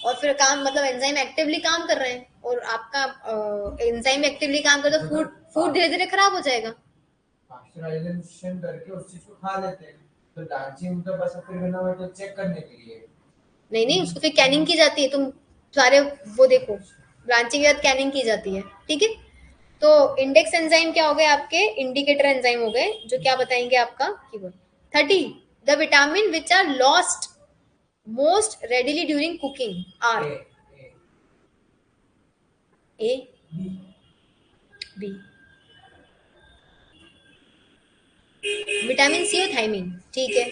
और फिर काम मतलब एंजाइम एक्टिवली काम कर रहे हैं, और आपका एंजाइम एक्टिवली काम कर, तो फूड फूड धीरे धीरे खराब हो जाएगा। पास्चराइजेशन करके उस चीज को खा लेते हैं, तो डांसिंग तो बस फिर करना हो तो चेक करने के लिए। नहीं नहीं, उसको फिर कैनिंग की जाती है, तुम सारे वो देखो, ब्रांचिंग के बाद कैनिंग की जाती है, ठीक है। तो इंडेक्स एंजाइम क्या हो गए आपके, इंडिकेटर एंजाइम हो गए, जो क्या बताएंगे आपका keyword. 30, the vitamin which are lost most readily during cooking are. A A, B B, vitamin C और थायमिन, ठीक है।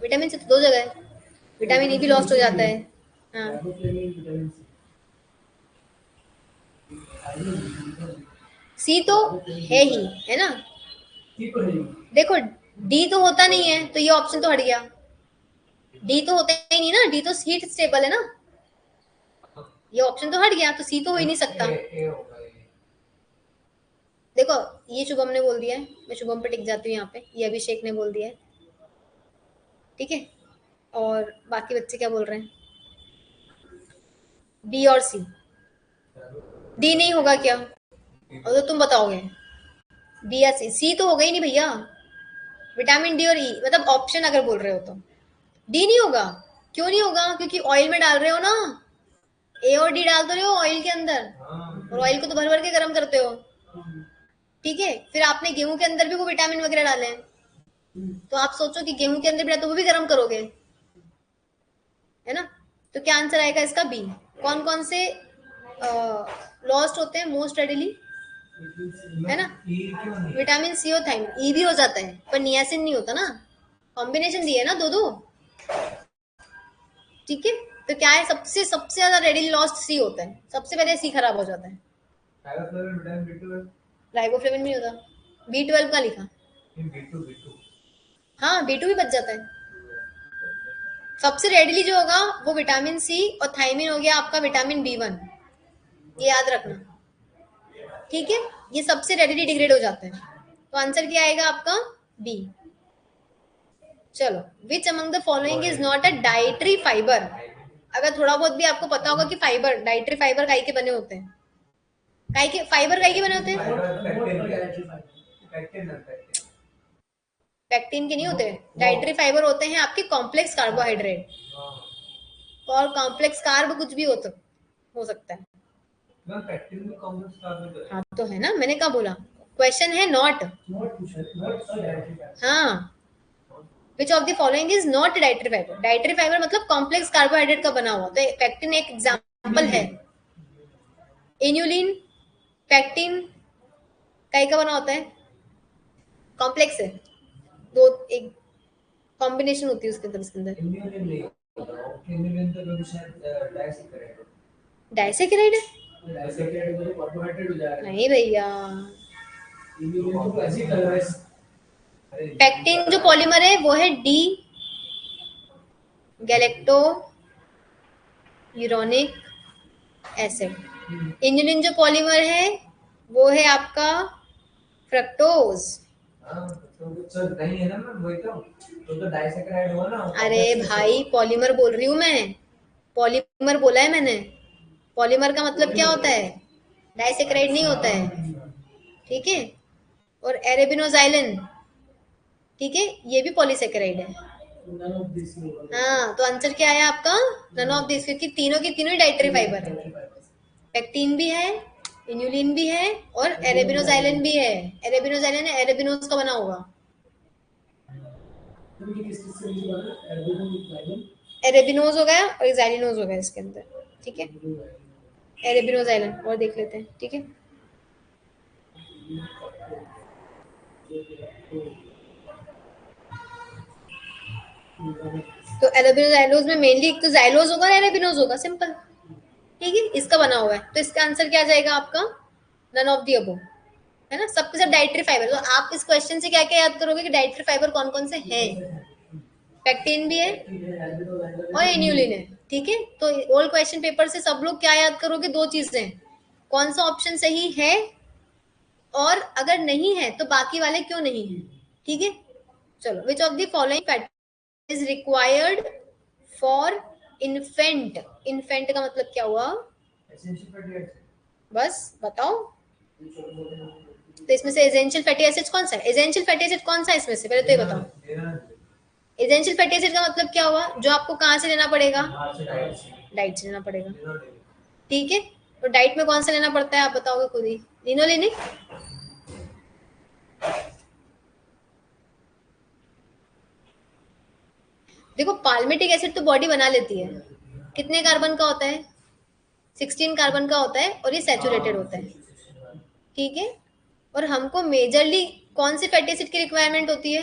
विटामिन सी तो दो जगह है, विटामिन ई भी लॉस्ट हो जाता है। हाँ, सी तो है ही, है ना। देखो, डी तो होता नहीं है, तो ये ऑप्शन तो हट गया। डी तो होता ही नहीं ना, डी तो हीट स्टेबल है ना, ये ऑप्शन तो हट गया, तो सी तो हो ही नहीं सकता। ए होगा ये। देखो, ये शुभम ने बोल दिया है, मैं शुभम पे टिक जाती हूँ यहाँ पे, ये अभिषेक ने बोल दिया है, ठीक है। और बाकी बच्चे क्या बोल रहे हैं, बी और सी। डी नहीं होगा क्या, और तो तुम बताओगे, बी या सी, सी तो होगा ही नहीं भैया। विटामिन डी और ई, मतलब ऑप्शन अगर बोल रहे हो तो डी नहीं होगा। क्यों नहीं होगा, क्योंकि ऑयल में डाल रहे हो ना, ए और डी डाल तो रहे हो ऑयल के अंदर, और ऑयल को तो भर भर के गर्म करते हो, ठीक है। फिर आपने गेहूं के अंदर भी वो विटामिन वगैरह डाले हैं, तो आप सोचो कि गेहूं के अंदर भी तो वो भी गर्म करोगे, है ना। तो क्या आंसर आएगा इसका, बी। कौन कौन से लॉस्ट होते हैं मोस्ट रेडिली, है ना, ई क्यों नहीं? विटामिन सी और थायमिन। ई भी हो जाता है पर नियासिन नहीं होता ना, कॉम्बिनेशन दिए ना दो दो, ठीक है। तो क्या है, सबसे सबसे ज्यादा रेडिली लॉस्ट सी होता है, सबसे पहले सी खराब हो जाता है। Riboflavin vitamin B12. राइबोफ्लेविन भी होता, B12 का लिखा। बी2 हाँ, B2 भी बच जाता है। सबसे रेडिली जो होगा वो विटामिन सी और थायमिन हो गया आपका विटामिन B1, ये याद रखना, ठीक है। ये सबसे रेडिली डिग्रेड हो जाता है, तो आंसर क्या आएगा आपका, बी। चलो, which among the following is not a dietary fibre. अगर थोड़ा बहुत भी आपको पता होगा कि फाइबर, डाइटरी फाइबर काई के बने होते हैं, काई के फाइबर काई के बने होते हैं, पैक्टिन के नहीं होते। डाइटरी फाइबर होते हैं आपके कॉम्प्लेक्स कार्बोहाइड्रेट, और कॉम्प्लेक्स कार्ब कुछ भी हो सकता है। हाँ तो है ना, मैंने कहा बोला, क्वेश्चन है नॉट। हाँ, विच of the following is not dietary fibre. Dietary fibre मतलब कॉम्प्लेक्स कार्बोहाइड्रेट का बना हुआ, तो पैक्टिन एक एग्जाम्पल है। इन्यूलिन, पैक्टिन काई का बना होता है, कॉम्प्लेक्स है, दो एक कॉम्बिनेशन होती है उसके अंदर, इसके अंदर डाइसेकेराइड है। नहीं भैया, पैक्टिन जो पॉलीमर है वो है डी गैलेक्टो यूरोनिक एसिड। इन्युलिन जो पॉलीमर है वो है आपका फ्रक्टोज। नहीं है ना, मैं वही तो डाइसैकेराइड हुआ ना। अरे भाई, पॉलीमर बोल रही हूँ मैं, पॉलीमर बोला है मैंने। पॉलीमर का मतलब क्या होता है, डाइसेक्राइड नहीं होता है, ठीक है। और एरेबिनोजाइलिन, ठीक है, ये भी पॉलीसेकेराइड है। हाँ, तो आंसर क्या है आपका, नन ऑफ दिस, क्योंकि तीनों के तीनों ही डाइटरी फाइबर है। पेक्टिन भी है, इन्युलिन भी है, और एरेबिनोजाइलिन भी है। एरेबिनोजाइलिन एरेबिनोज का बना होगा, एरेबिनोज हो गया और एक्साइलिनोज हो गया इसके अंदर, ठीक है। एरेबिनोजाइलिन और देख लेते हैं, ठीक है। तो एरेबिनोजाइलोज में मेनली एक तो जाइलोज होगा और एरेबिनोज होगा, सिंपल, ठीक है। इसका बना हुआ है, तो इसका आंसर क्या जाएगा आपका, नन ऑफ दी अबो, है ना। सबके सब डाइटरी फाइबर, तो आप इस क्वेश्चन से क्या क्या याद करोगे कि डाइटरी फाइबर कौन कौन से हैं। पेक्टिन भी है और इन्यूलिन है, ठीक है। तो ओल्ड क्वेश्चन पेपर से सब लोग क्या याद करोगे, दो चीजें, कौन सा ऑप्शन सही है, और अगर नहीं है तो बाकी वाले क्यों नहीं है, ठीक है। चलो, विच of the following factor is required for infant. Infant का मतलब क्या हुआ, बस बताओ, तो इसमें से एसेंशियल फैटी एसिड्स कौन सा है? एसेंशियल फैटी एसिड कौन सा है इसमें से? पहले तो ये बताओ। एसेंशियल फैटी एसिड का मतलब क्या हुआ? जो आपको कहाँ से लेना पड़ेगा? डाइट से लेना पड़ेगा। ठीक है, तो डाइट में कौन सा लेना पड़ता है आप बताओगे खुद ही। लिनोलेनिक। देखो पाल्मिटिक एसिड तो बॉडी बना लेती है। कितने कार्बन का होता है? 16 कार्बन का होता है और ये सैचुरेटेड होता है। ठीक है, और हमको मेजरली कौन से फैटी एसिड की रिक्वायरमेंट होती है?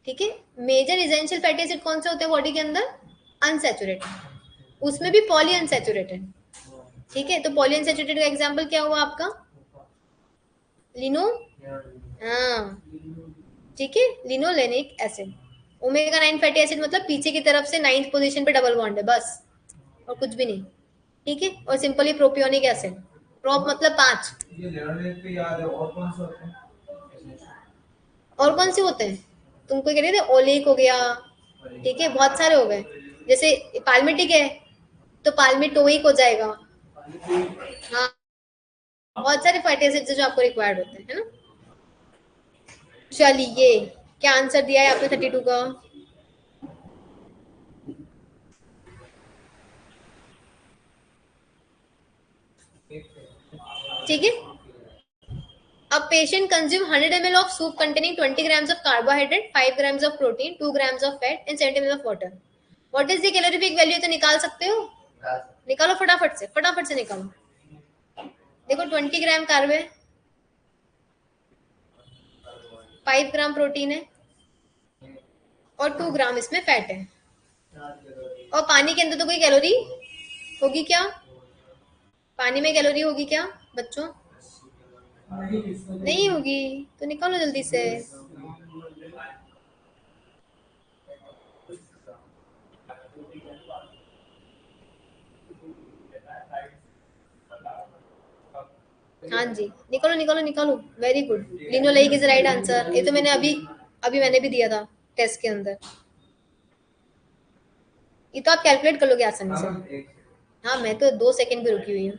ठीक है, मेजर एसेंशियल फैटी एसिड कौन से होते हैं बॉडी के अंदर? अनसैचुरेटेड, उसमें भी पॉली अनसैचुरेटेड। ठीक है, तो पॉली अनसैचुरेटेड का एग्जांपल क्या हुआ आपका? लिनो, हाँ ठीक है, linolenic acid. Omega 9 fatty acid मतलब पीछे की तरफ से 9th पोजीशन पे डबल बॉन्ड है बस, और कुछ भी नहीं। ठीक है, और सिंपली प्रोपियोनिक एसिड। प्रोप मतलब 5। ये लेवल पे याद है और कौन से होते हैं? और कौन से होते हैं? तुमको कह रहे थे ओलिक हो गया। ठीक है, बहुत सारे हो गए। जैसे पाल्मिटिक है तो पाल्मिटोइक हो जाएगा। हाँ, बहुत सारे फैटी एसिड्स जो आपको रिक्वायर्ड होते हैं, है ना। चलिए, क्या आंसर दिया है आपने 32 का? ठीक है, a patient consume 100 ml of soup containing 20 grams of carbohydrate, 5 grams of protein, 2 grams of fat and 70 ml of water. What is the calorific value? तो निकाल सकते हो, निकालो फटाफट से निकालो। देखो 20 ग्राम कार्ब है, 5 ग्राम प्रोटीन है और 2 ग्राम इसमें फैट है। और पानी के अंदर तो कोई कैलोरी होगी क्या? पानी में कैलोरी होगी क्या बच्चों? नहीं होगी, तो निकालो जल्दी से। हाँ जी, निकालो निकालो निकालो, very good. Linoleic is right answer. ये तो मैंने अभी अभी मैंने भी दिया था टेस्ट के अंदर। ये तो आप कैलकुलेट कर लोगे आसानी से। हाँ, मैं तो 2 सेकंड पे रुकी हुई हूँ।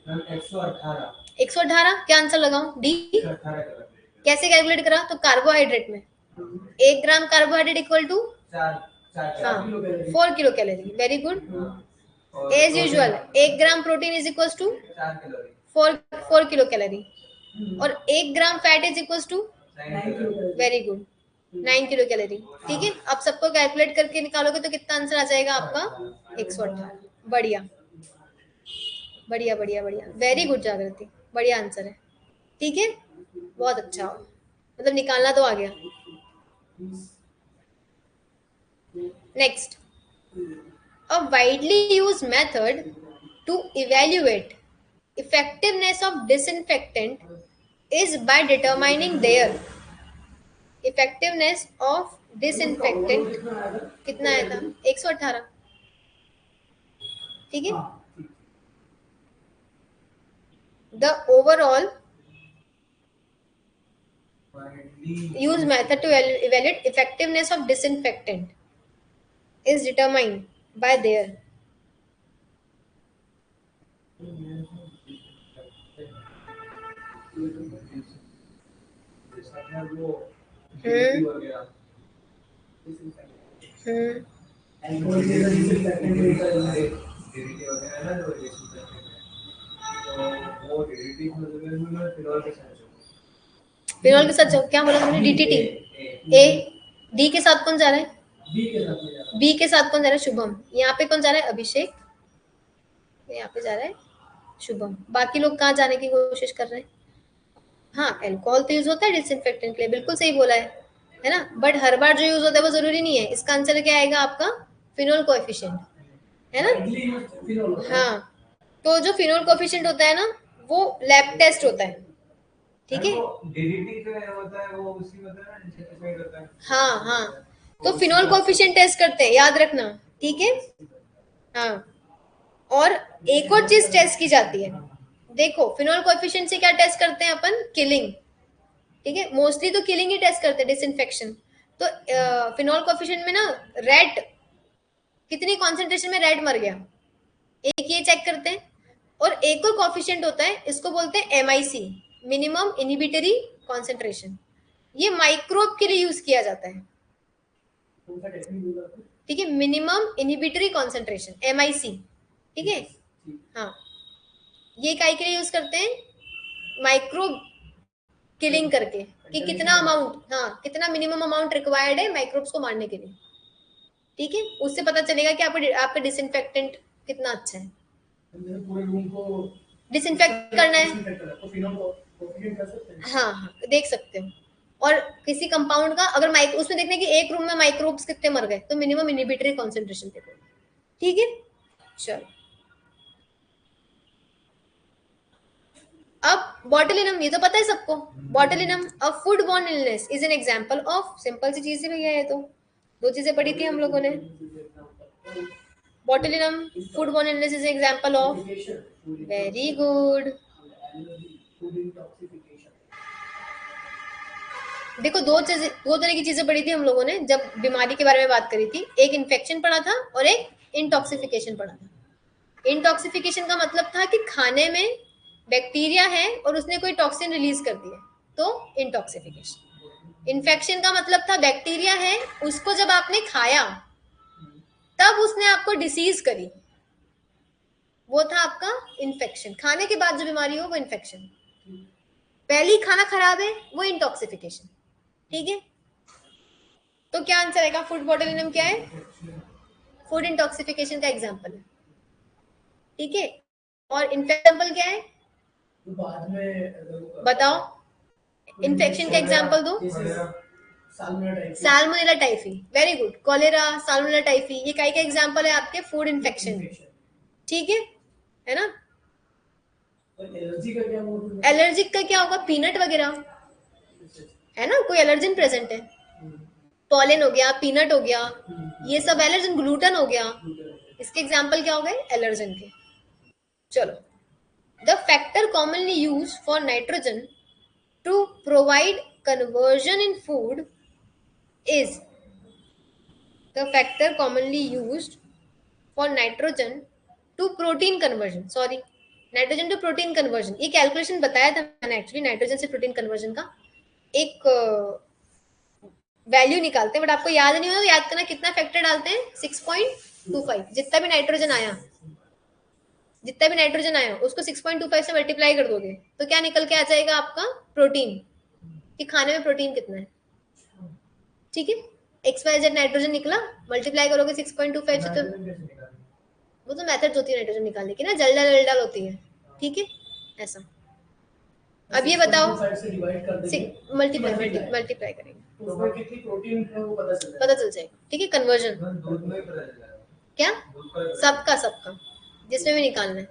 118 क्या आंसर लगाऊं? डी। कैसे कैलकुलेट करा? तो कार्बोहाइड्रेट में 1 ग्राम कार्बोहाइड्रेट इक्वल टू हाँ 4 kilo calorie. Very good. As usual 1 gram protein is equal to 4 kilo calorie और 1 gram fat is equal to very good 9 kilo calorie. ठीक है, अब सबको कैलकुलेट करके निकालोगे तो कितना आंसर आ जाएगा आपका? 118। बढ़िया बढ़िया बढ़िया बढ़िया, वेरी गुड जागृति, बढ़िया आंसर है। ठीक है, बहुत अच्छा हो, मतलब निकालना तो आ गया। Next, a widely used method to evaluate effectiveness of disinfectant is by determining their effectiveness of disinfectant। कितना आया था? 118। ठीक है, the overall use method to evaluate effectiveness of disinfectant is determined by their hmm phenol के साथ क्या बोला तुमने? डीटीटी। ए, डी के साथ कौन जा रहा है? बी के साथ कौन जा रहा है? शुभम। यहाँ पे कौन जा रहा है? अभिषेक। यहाँ पे जा रहा है शुभम। बाकी लोग कहाँ जाने की कोशिश कर रहे हैं? हाँ, अल्कोहल तो यूज होता है डिसइंफेक्टेंट के लिए, बिल्कुल सही बोला है ना। बट हर बार जो यूज होता है वो जरूरी नहीं है। इसका आंसर क्या आएगा आपका? फिनोल कोएफिशिएंट, है ना। हाँ, तो जो फिनोल कोएफिशिएंट होता है ना, वो लैब टेस्ट होता है। ठीक है, डीडीटी जो है होता है वो उसी में होता है ना, इंसेक्टिसाइड होता है। हाँ हाँ, तो फिनोल कोएफिशिएंट टेस्ट करते हैं, याद रखना। ठीक है, हाँ, और एक और चीज टेस्ट की जाती है। देखो, फिनोल कोएफिशिएंट से क्या टेस्ट करते हैं अपन? किलिंग। ठीक है, मोस्टली तो किलिंग ही टेस्ट करते हैं, डिसइंफेक्शन। तो फिनोल कोएफिशिएंट में ना रेड, कितनी कॉन्सेंट्रेशन में रेड मर गया? एक ये चेक करते हैं, और एक और कॉफिशिएंट होता है, इसको बोलते हैं MIC, मिनिमम इनहिबिटरी कॉन्सेंट्रेशन। ये माइक्रोब के लिए यूज किया जाता है, ठीक है, मिनिमम इनहिबिटरी कॉन्सेंट्रेशन, MIC, ठीक है। हाँ, ये काय के लिए यूज करते हैं, माइक्रोब किलिंग करके, कि कितना अमाउंट, हाँ कितना मिनिमम अमाउंट रिक्वायर्ड है माइक्रोब्स को मारने के लिए, ठीक है। उससे पता चलेगा कि आपका डिसइंफेक्टेंट कितना अच्छा है। पूरे रूम को डिसइंफेक्ट करना है, हाँ हाँ देख सकते हो। और किसी कंपाउंड का अगर उसमें देखना है कि एक रूम में माइक्रोब्स कितने मर गए, तो मिनिमम इनहिबिटरी कॉन्सेंट्रेशन देखो, ठीक है। चलो, अब बॉटुलिनम, ये तो पता है सबको, botulinum a food borne illness is an example of, simple सी चीज है भैया, ये तो दो चीजें पढ़ी थी हम लोगों ने। Botulinum food borne illness is an example of, very good. देखो दो तरह की चीजें पढ़ी थी हम लोगों ने जब बीमारी के बारे में बात करी थी, एक इन्फेक्शन पढ़ा था और एक इंटॉक्सिफिकेशन पढ़ा था। इंटॉक्सिफिकेशन का मतलब था कि खाने में बैक्टीरिया है और उसने कोई टॉक्सिन रिलीज कर दिया, तो इंटॉक्सिफिकेशन। इन्फेक्शन का मतलब था बैक्टीरिया है, उसको जब आपने खाया तब उसने आपको डिसीज करी, वो था आपका इन्फेक्शन। खाने के बाद जो बीमारी हो वो इन्फेक्शन, पहले ही खाना खराब है वो इंटॉक्सिफिकेशन, ठीक है। तो क्या आंसर आएगा, फूड बॉटुलिज्म क्या है, फूड इंटॉक्सिफिकेशन का एग्जांपल है, ठीक है। और इन्फेक्शन क्या है, बाद में बताओ, इन्फेक्शन का एग्जांपल दो। Salmonella typhi, very good. Cholera, salmonella typhi, ये काय का एग्जांपल है आपके फूड इन्फेक्शन, ठीक है ना। एलर्जिक का क्या होगा, पीनट वगैरह, है ना, कोई एलर्जन प्रेजेंट है, पॉलन हो गया, पीनट हो गया, ये सब एलर्जन, ग्लूटन हो गया, इसके एग्जाम्पल क्या हो गए, एलर्जन के। चलो, the factor commonly use for nitrogen to provide conversion in food is the factor commonly used for nitrogen to protein conversion, sorry, nitrogen to protein conversion. ये कैलकुलेशन बताया था मैंने एक्चुअली, नाइट्रोजन से प्रोटीन कन्वर्जन का एक value निकालते हैं, but आपको याद नहीं हो तो याद करना कितना फैक्टर डालते हैं, 6.25। जितना भी नाइट्रोजन आया उसको 6.25 से मल्टीप्लाई कर दोगे तो क्या निकल के आ जाएगा आपका, प्रोटीन, कि खाने में प्रोटीन कितना है, ठीक है। XYZ नाइट्रोजन निकला, मल्टीप्लाई करोगे 6.25 से, तो वो तो मेथड होती है नाइट्रोजन निकालने की ना, जल्दल होती है, ठीक है, ऐसा। अब ये बताओ, मल्टीप्लाई करेंगे तो उसमें कितनी प्रोटीन है वो पता चल जाएगा, ठीक है। कन्वर्जन क्या, सबका जिसमें भी निकालना है।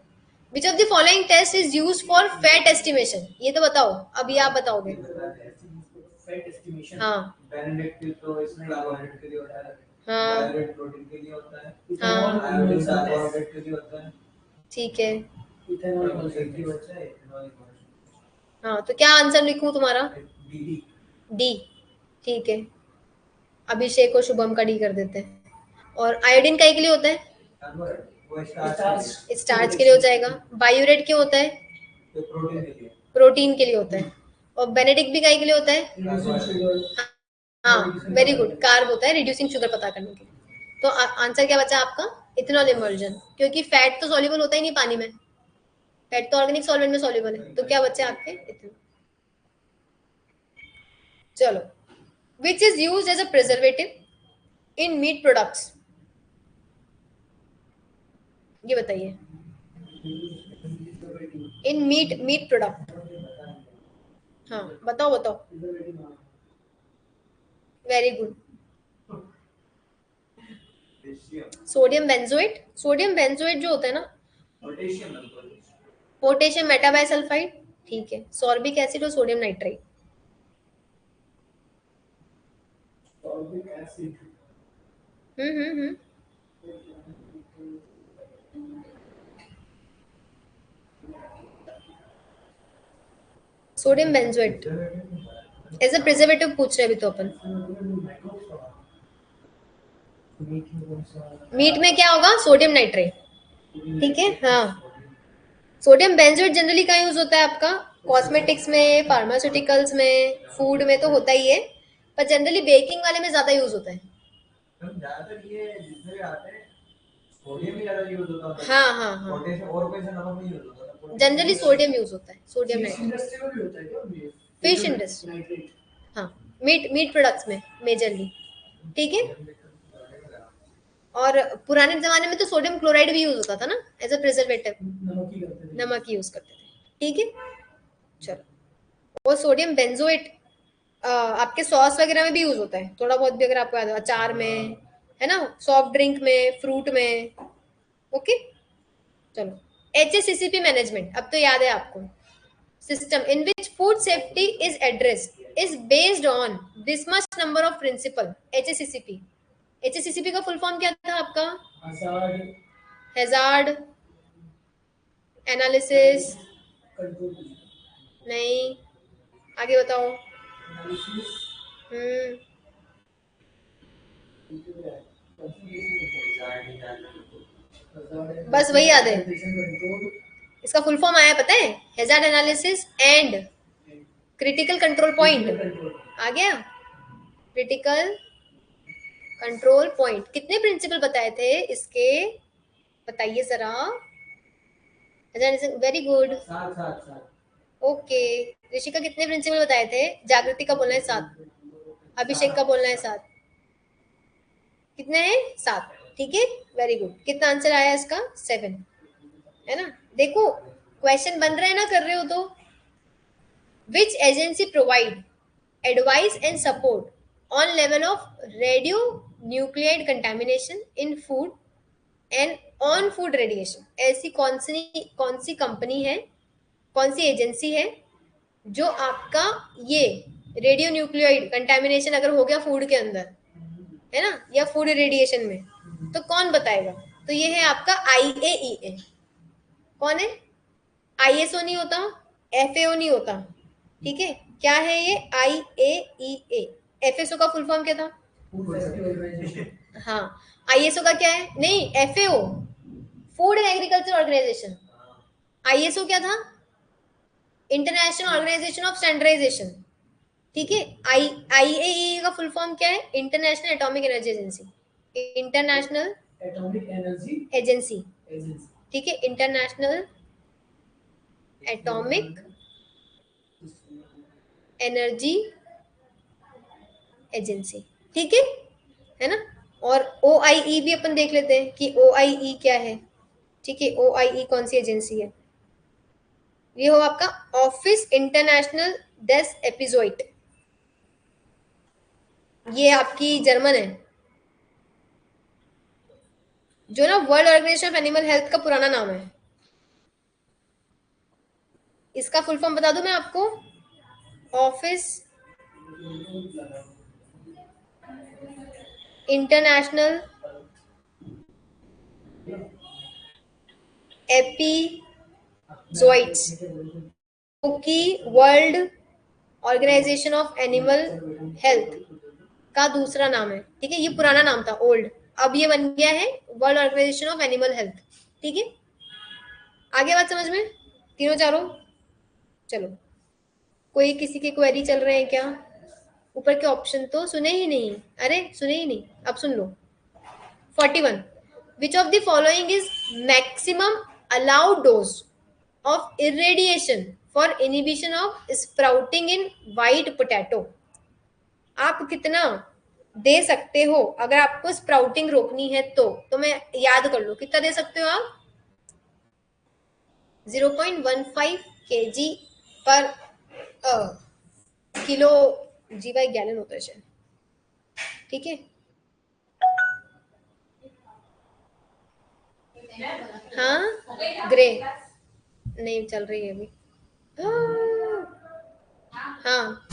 Which of the following test is use for fat estimation, ये तो बताओ, अब ये आप बताओगे। फैट एस्टिमेशन, हाँ बेनेडिक्ट तो इसमें कार्बोहाइड्रेट के लिए होता है, हाँ प्रोटीन के लिए होता है, हाँ कार्बोहाइड्रेट के लिए होता है, ठीक है। हाँ, तो क्या आंसर लिखूं तुम्हारा, डी, ठीक है। अभिषेक और शुभम का डी कर देते हैं। और आयोडीन का के लिए होता है, स्टार्च के लिए हो जाएगा। बायोरेट क्यों होता है, प्रोटीन के लिए होता है। और बेनेडिक्ट भी काय के लिए होता है, हाँ वेरी गुड, कार्ब होता है, रिड्यूसिंग शुगर पता करने के लिए। तो आंसर क्या बचा आपका, इथेनॉल इमर्जन, क्योंकि फैट तो सॉल्युबल होता ही नहीं पानी में, फैट तो ऑर्गेनिक सॉल्वेंट में सॉल्युबल है, तो क्या बचे आपके, इथेनॉल। चलो, which is used as a preservative in meat products, ये बताइए, इन मीट प्रोडक्ट, हाँ बताओ, very good. Sodium benzoate, sodium benzoate जो होता है ना, पोटेशियम मेटाबाइसल्फाइड, ठीक है। सॉर्बिक एसिड और sodium nitrite, hmm. Sodium benzoate as a preservative पूछ रहे अभी तो अपन। मीट में क्या होगा, सोडियम नाइट्राइट, ठीक है, हाँ। सोडियम बेंजोएट जनरली कहाँ यूज होता है आपका? कॉस्मेटिक्स में, फार्मास्यूटिकल्स में, फूड में तो होता ही है, पर जनरली बेकिंग वाले में ज्यादा यूज होता है। ज्यादातर ये जितने भी आते हैं सोडियम ही ज्यादा यूज होता है। हाँ हाँ हाँ, पोटेशियम और कोई सा नमक नहीं यूज होता। जनरली सोडियम यूज होता है, सोडियम फिश नाइट्रेट। इंडस्ट्री में भी होता है क्या? फिश इंडस्ट्री, हाँ, मीट मीट प्रोडक्ट्स में मेजरली। ठीक है। और पुराने जमाने में तो सोडियम क्लोराइड भी यूज होता था ना, एज अ प्रिजर्वेटिव। नमक यूज करते थे। ठीक है, चलो। और सोडियम बेंजोएट आपके सॉस वगैरह में भी यूज होता है, थोड़ा बहुत भी अगर आपको याद हो, अचार में, है ना, सॉफ्ट ड्रिंक में, फ्रूट में। ओके, चलो। HACCP मैनेजमेंट, अब तो याद है आपको। System in which food safety is addressed is based on this much number of principle. HACCP, HACCP का फुल फॉर्म क्या था आपका? हैजार्ड एनालिसिस, नहीं, आगे बताओ। हम्म, बस वही याद है। इसका फुल फॉर्म आया पता है? Hazard analysis and critical control point. आ गया, क्रिटिकल कंट्रोल पॉइंट। कितने प्रिंसिपल बताए थे इसके, बताइए जरा। Very good. ओके, ऋषिका कितने प्रिंसिपल बताए थे? जागृति का बोलना है 7, अभिषेक का बोलना है 7। कितने हैं? 7। ठीक है, वेरी गुड। कितना आंसर आया इसका? 7, है ना। देखो, क्वेश्चन बन रहे हैं ना, कर रहे हो तो। Which agency provide advice and support on level of radionuclide contamination in food and on food radiation? ऐसी कौन सी कंपनी है, कौन सी एजेंसी है जो आपका ये रेडियो न्यूक्लियोइड कंटेमिनेशन अगर हो गया फूड के अंदर, है ना, या फूड रेडिएशन में, तो कौन बताएगा? तो ये है आपका IAEA। कौन है? ISO नहीं होता, FAO नहीं होता। ठीक है, क्या है ये? IAEA। FSO का फुल फॉर्म क्या था? हाँ, ISO का क्या है? नहीं, FAO, food and agriculture organisation. ISO क्या था? International organisation of standardisation. ठीक है। IAEA का फुल फॉर्म क्या है? International atomic energy agency. International atomic energy agency. ठीक है, इंटरनेशनल एटॉमिक एनर्जी एजेंसी। ठीक है ना। और OIE भी अपन देख लेते हैं कि OIE क्या है। ठीक है, OIE कौन सी एजेंसी है? ये हो आपका ऑफिस इंटरनेशनल डेस एपिजोइट। ये आपकी जर्मन है, जो ना world organisation of animal health का पुराना नाम है। इसका फुल फॉर्म बता दूं मैं आपको? ऑफिस इंटरनेशनल एपिजोइट्स, की world organisation of animal health का दूसरा नाम है। ठीक है, ये पुराना नाम था, ओल्ड। अब ये बन गया है world organisation of animal health. ठीक है, आगे बात समझ में? तीनों चारों। चलो, कोई किसी की क्वेरी चल रहे हैं क्या? ऊपर के ऑप्शन तो सुने ही नहीं। अरे सुने ही नहीं, अब सुन लो। 41, which of the following is maximum allowed dose of irradiation for inhibition of sprouting in white potato? आप कितना दे सकते हो अगर आपको स्प्राउटिंग रोकनी है? तो मैं याद कर लो, कितना दे सकते हो आप? 0.15 kg पर किलो, जी बाई गैलन होता है शायद। ठीक है, हाँ, ग्रे नहीं चल रही है अभी। हाँ,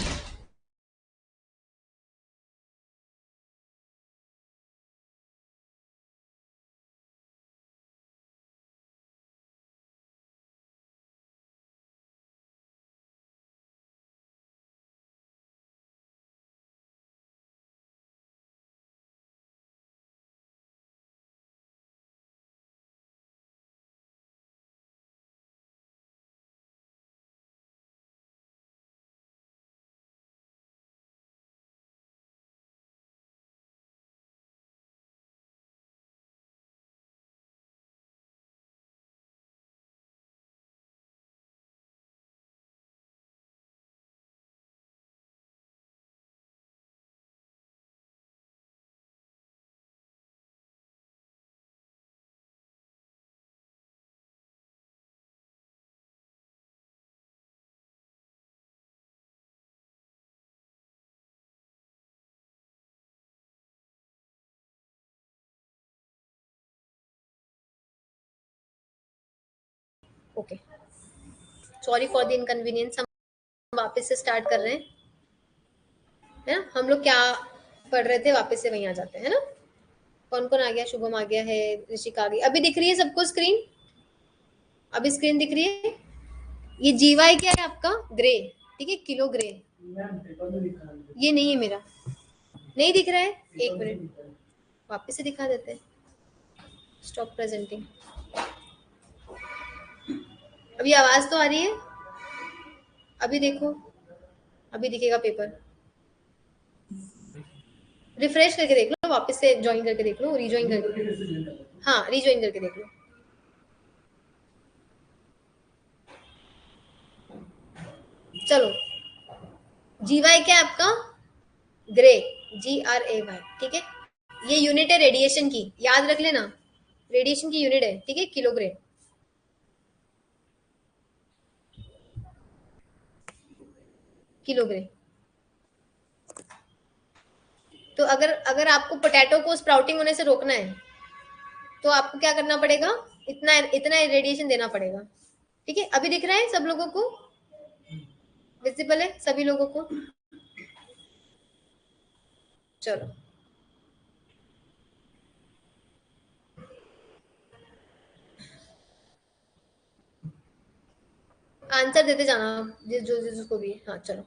okay, sorry for the inconvenience. हम वापस से स्टार्ट कर रहे हैं, है ना? हम लोग क्या पढ़ रहे थे, वापस से वहीं आ जाते हैं, है ना? कौन कौन आ गया? शुभम आ गया है, ऋषिका आ गई। अभी दिख रही है सबको स्क्रीन? अभी स्क्रीन दिख रही है? ये जीवाई क्या है आपका? ग्रे, ठीक है, किलो ग्रे। ये नहीं है मेरा, नहीं दिख रहा है। एक मिनट, वापस से दिखा देते हैं। Stop presenting. अभी आवाज तो आ रही है? अभी देखो, अभी दिखेगा पेपर। रिफ्रेश करके देख लो, वापस से ज्वाइन करके देख लो, रीज्वाइन करके। हाँ, रीज्वाइन करके देख लो। चलो, जीवाई क्या है आपका? ग्रे, GRAY, ठीक है। ये यूनिट है रेडिएशन की, याद रख लेना, रेडिएशन की यूनिट है, ठीक है, किलो ग्रे। Kilo grey. तो अगर अगर आपको पोटैटो को स्प्राउटिंग होने से रोकना है, तो आपको क्या करना पड़ेगा? इतना इतना रेडिएशन देना पड़ेगा, ठीक है। अभी दिख रहा है सब लोगों को? विजिबल है सभी लोगों को? चलो, आंसर देते जाना, जिसको भी। हाँ चलो,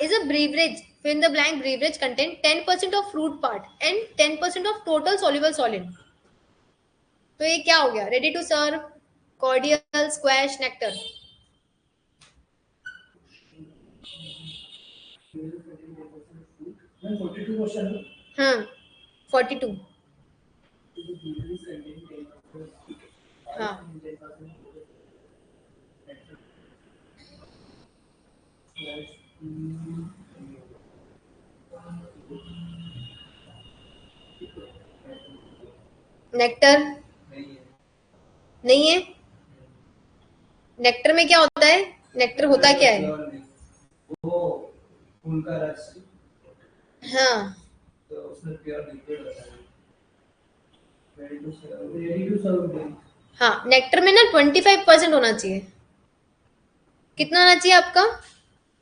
is a beverage, fill in the blank, beverage contain 10% of fruit part and 10% of total soluble solid। तो ये क्या हो गया? Ready to serve, cordial, squash, nectar. हाँ, 42। हाँ, नेक्टर नहीं है। नेक्टर में क्या होता है? नेक्टर होता क्या है? वो फूल का रस, हाँ, तो उसमें प्योर लिक्विड होता है। Ready to serve. हाँ, नेक्टर में ना 25% होना चाहिए। कितना होना चाहिए आपका?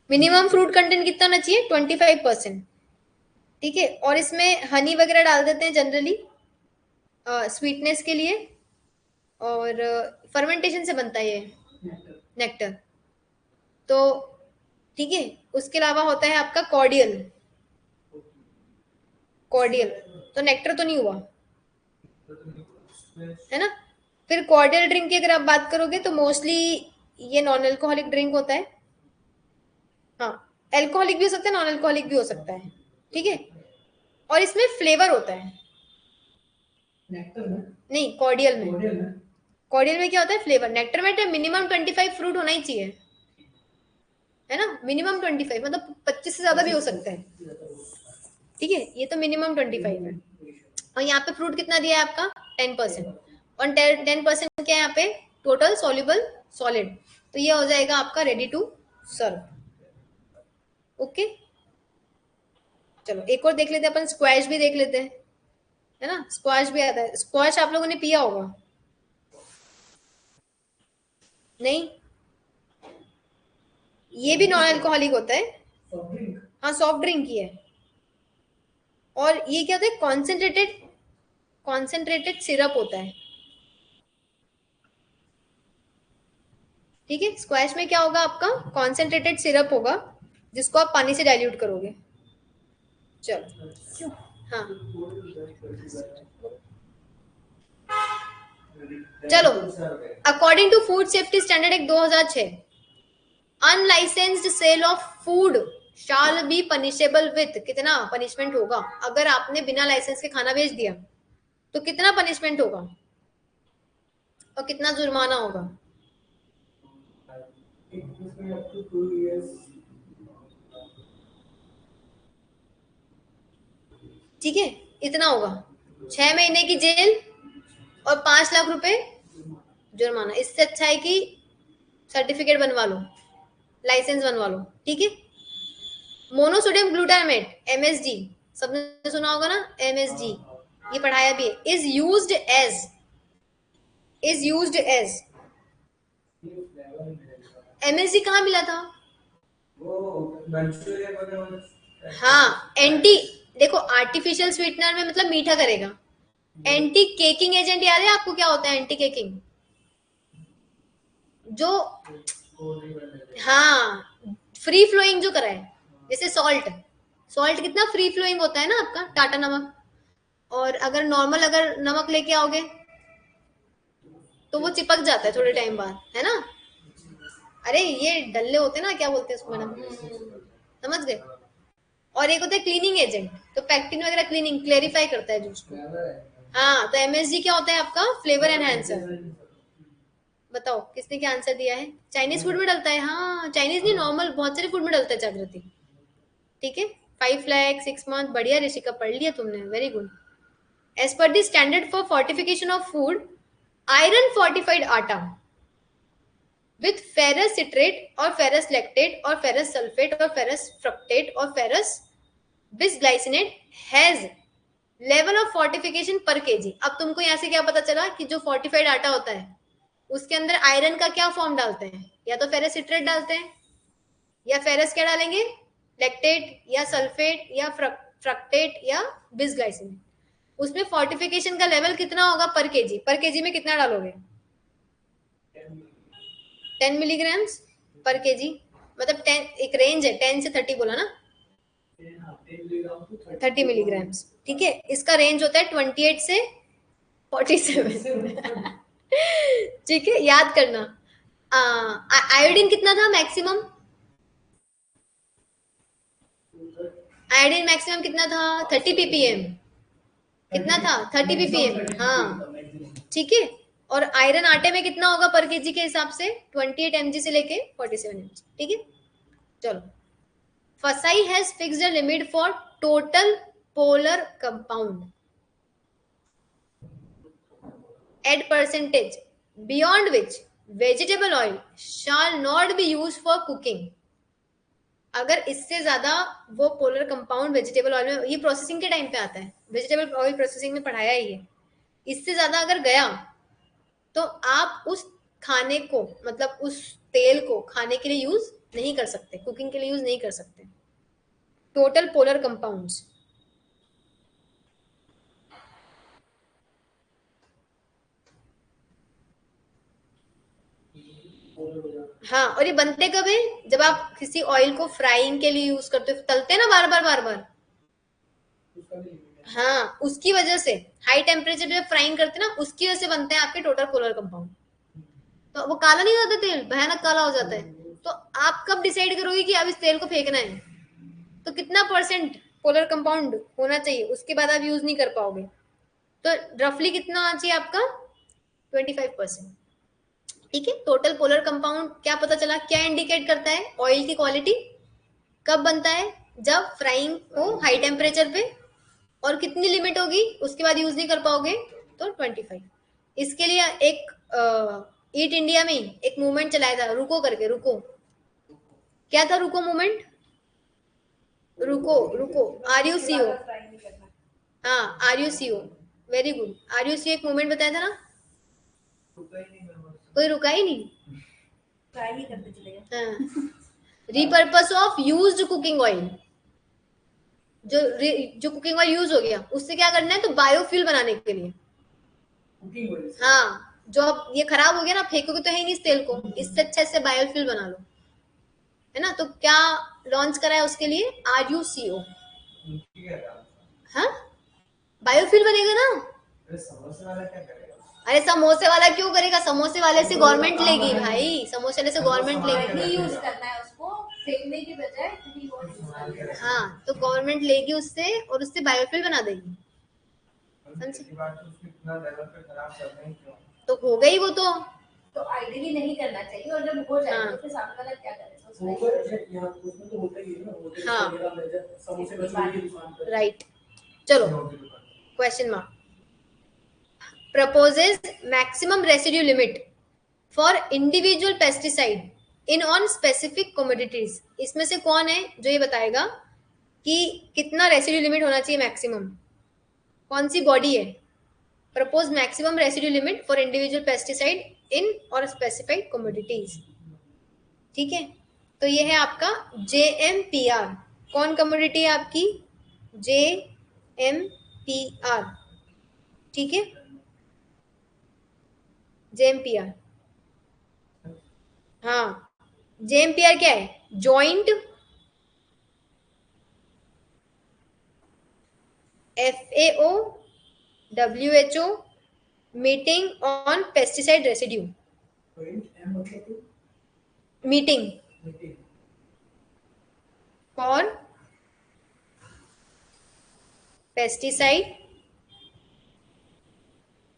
मिनिमम फ्रूट कंटेंट कितना होना चाहिए? 25%, ठीक है। और इसमें हनी वगैरह डाल देते हैं जनरली, स्वीटनेस के लिए, और फर्मेंटेशन से बनता है ये नेक्टर। तो ठीक है, उसके अलावा होता है आपका कॉर्डियल। कॉर्डियल तो नेक्टर तो नहीं हुआ, है ना? फिर कॉर्डियल ड्रिंक की अगर आप बात करोगे तो मोस्टली ये नॉन अल्कोहलिक ड्रिंक होता है। हाँ, अल्कोहलिक भी हो सकता है, नॉन अल्कोहलिक भी हो सकता है, ठीक है। और इसमें फ्लेवर होता है। नेक्टर में नहीं, कॉर्डियल में। कॉर्डियल में कॉर्डियल में क्या होता है? फ्लेवर। नेक्टर में मिनिमम 25 फ्रूट होना ही चाहिए, है ना? मिनिमम 25, मतलब 25 से ज्यादा भी हो सकता है, ठीक है। ये तो मिनिमम 25 है। और यहाँ पे फ्रूट कितना दिया है आपका? 10%। और 10% क्या है यहाँ पे? Total soluble solid. तो ये हो जाएगा आपका रेडी टू सर्व। ओके, चलो एक और देख लेते हैं अपन, स्क्वैश भी देख लेते हैं, है ना? स्क्वैश भी आता है। स्क्वैश आप लोगों ने पिया होगा? नहीं, ये भी नॉन अल्कोहलिक होता है। हाँ, सॉफ्ट ड्रिंक ही है। और ये क्या होता है? कॉन्सेंट्रेटेड, कॉन्सेंट्रेटेड सिरप होता है, ठीक है। स्क्वैश में क्या होगा आपका? कॉन्सेंट्रेटेड सिरप होगा, जिसको आप पानी से डाइल्यूट करोगे। चलो, हाँ, चलो। According to food safety standard act 2006, unlicensed sale of food shall be punishable with, कितना पनिशमेंट होगा? अगर आपने बिना लाइसेंस के खाना बेच दिया तो कितना पनिशमेंट होगा और कितना जुर्माना होगा? ठीक है, इतना होगा, 6 महीने की जेल और 5 लाख रुपए जुर्माना। इससे अच्छा है कि सर्टिफिकेट बनवा लो, लाइसेंस बनवा लो, ठीक है। मोनोसोडियम ग्लूटामेट, MSG, सबने सुना होगा ना? MSG, ये पढ़ाया भी है। इज यूज्ड एज MSG कहाँ मिला था? वो मंचूरियन वगैरह। हाँ, एंटी, देखो आर्टिफिशियल स्वीटनर में मतलब मीठा करेगा। एंटी केकिंग एजेंट याद है आपको क्या होता है एंटी केकिंग? जो, हाँ, फ्री फ्लोइंग जो करा है, जैसे सॉल्ट, सॉल्ट कितना फ्री फ्लोइंग होता है ना आपका टाटा नमक, और अगर नॉर्मल अगर नमक लेके आओगे तो वो चिपक जाता है थोड़े टाइम बाद, है ना? अरे ये डल्ले होते हैं ना, क्या बोलते हैं उसको मैडम, समझ गए? और एक होता है क्लीनिंग एजेंट, तो पैक्टिन वगैरह क्लीनिंग क्लेरिफाई करता है जूस को। हाँ, तो MSG क्या होता है आपका? Flavour enhancer. बताओ किसने क्या आंसर दिया है? चाइनीज फूड में डलता है, हाँ, चाइनीज नहीं, नॉर्मल बहुत सारे फूड में डलता है जागृति। ठीक है, 5 लाख 6 मंथ, बढ़िया ऋषिका, पढ़ लिया तुमने, very good. As per the standard for fortification of food, iron fortified atta with ferrous citrate और ferrous lactate और ferrous sulfate और ferrous fructate और ferrous bisglycinate has level of fortification per kg। अब तुमको यहाँ से क्या पता चला कि जो fortified आटा होता है उसके अंदर आयरन का क्या फॉर्म डालते हैं? या तो फेरस सिट्रेट डालते हैं, या फेरस क्या डालेंगे? लैक्टेट या सल्फेट या फ्रक्टेट या बिसग्लाइसिनेट। उसमें फोर्टिफिकेशन का लेवल कितना होगा पर केजी? पर केजी में कितना डालोगे? 10 मिलीग्राम्स पर केजी, मतलब 10, एक रेंज है 10 से 30 बोला ना, 30 मिलीग्राम्स। ठीक है, इसका रेंज होता है 28 से 47। ठीक है, याद करना। आयोडीन कितना था मैक्सिमम? आयोडीन मैक्सिमम कितना था? 30 ppm। कितना था? 30 ppm, हाँ। ठीक है, और आयरन आटे में कितना होगा पर केजी के हिसाब से? 28 mg से लेके 47 mg। ठीक है, चलो। फसाई has fixed a limit for total polar compound at percentage beyond which vegetable oil shall not be used for cooking। अगर इससे ज्यादा वो पोलर कंपाउंड वेजिटेबल ऑयल में, ये प्रोसेसिंग के टाइम पे आता है, वेजिटेबल ऑयल प्रोसेसिंग में पढ़ाया ही है, इससे ज्यादा अगर गया तो आप उस खाने को, मतलब उस तेल को खाने के लिए यूज नहीं कर सकते, कुकिंग के लिए यूज नहीं कर सकते। Total polar compounds. हाँ, और ये बनते कब है? जब आप किसी ऑयल को फ्राइंग के लिए यूज करते हो, तलते हैं ना बार बार बार बार, हाँ, उसकी वजह से हाई टेम्परेचर पे फ्राइंग करते हैं ना, उसकी वजह से बनते हैं आपके टोटल पोलर कंपाउंड। तो वो काला नहीं होता तेल, भयानक काला हो जाता है। तो आप कब डिसाइड करोगे कि अब इस तेल को फेंकना है? तो कितना परसेंट पोलर कंपाउंड होना चाहिए, उसके बाद आप यूज नहीं कर पाओगे। तो रफली कितना आना चाहिए आपका? 25%। ठीक है, टोटल पोलर कंपाउंड क्या पता चला, क्या इंडिकेट करता है? ऑयल की क्वालिटी। कब बनता है? जब फ्राइंग हो हाई टेम्परेचर पे, और कितनी लिमिट होगी उसके बाद यूज नहीं कर पाओगे, तो 25। इसके लिए एक ईट इंडिया में एक मूवमेंट चलाया था, रुको करके, रुको, क्या था रुको मूवमेंट? रुको रुको, RUCO, हाँ, RUCO, वेरी गुड, RUCO एक मूवमेंट बताया था ना, कोई रुका ही नहीं, ट्राई ही करते चले गए। हाँ, repurpose of used cooking oil, जो जो कुकिंग ऑयल यूज हो गया उससे क्या करना है? तो बायोफ्यूल बनाने के लिए। हाँ, जो अब ये खराब हो गया ना, फेंकोगे तो है ही नहीं इस तेल को, इससे अच्छा इससे बायोफ्यूल बना लो, है ना? तो क्या लॉन्च करा है उसके लिए? RUCO। हाँ, बायोफ्यूल बनेगा ना। अरे समोसे वाला क्यों करेगा? समोसे वाले से गवर्नमेंट लेगी भाई, समोसे वाले से गवर्नमेंट लेगी, यूज करना है उसको फेंकने की बजाय। हाँ, तो गवर्नमेंट लेगी उससे और उससे बायोफ्यूल बना देगी। तो हो गई वो तो आइडियली नहीं करना चाहिए, और जब हो जाए तो फिर सामने वाला क्या करेगा? हाँ, राइट, चलो, question mark. proposes maximum residue limit for individual pesticide in on specific commodities। इसमें से कौन है जो ये बताएगा कि कितना रेसिड्यू लिमिट होना चाहिए मैक्सिमम? कौन सी बॉडी है? Propose maximum residue limit for individual pesticide in और स्पेसिफाइड कमोडिटीज। ठीक है, तो ये है आपका JMPR। कौन कमोडिटी है आपकी? JMPR, ठीक है, JMPR। हाँ, JMPR क्या है? Joint FAO WHO meeting on pesticide residue. Meeting for pesticide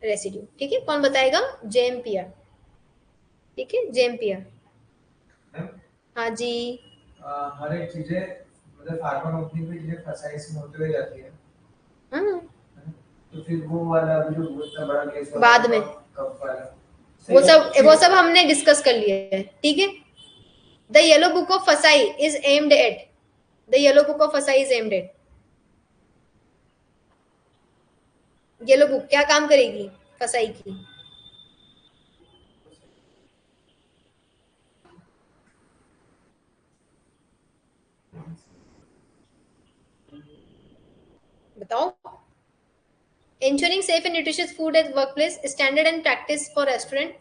residue, ठीक है। कौन बताएगा? JMPR, ठीक है, JMPR। हाँ जी। हर एक चीजें मतलब फार्मा कंपनी में चीजें फसाई से होते हुए जाती है। हाँ, तो फिर वो वाला अभी जो इतना बड़ा केस बाद में कब वाला वो सब हमने डिस्कस कर लिया है, ठीक है। The yellow book of FSSAI is aimed at, the yellow book of FSSAI is aimed at, yellow book क्या काम करेगी फसाई की? बताओ। Ensuring safe and nutritious food at workplace, standard and practice for restaurant,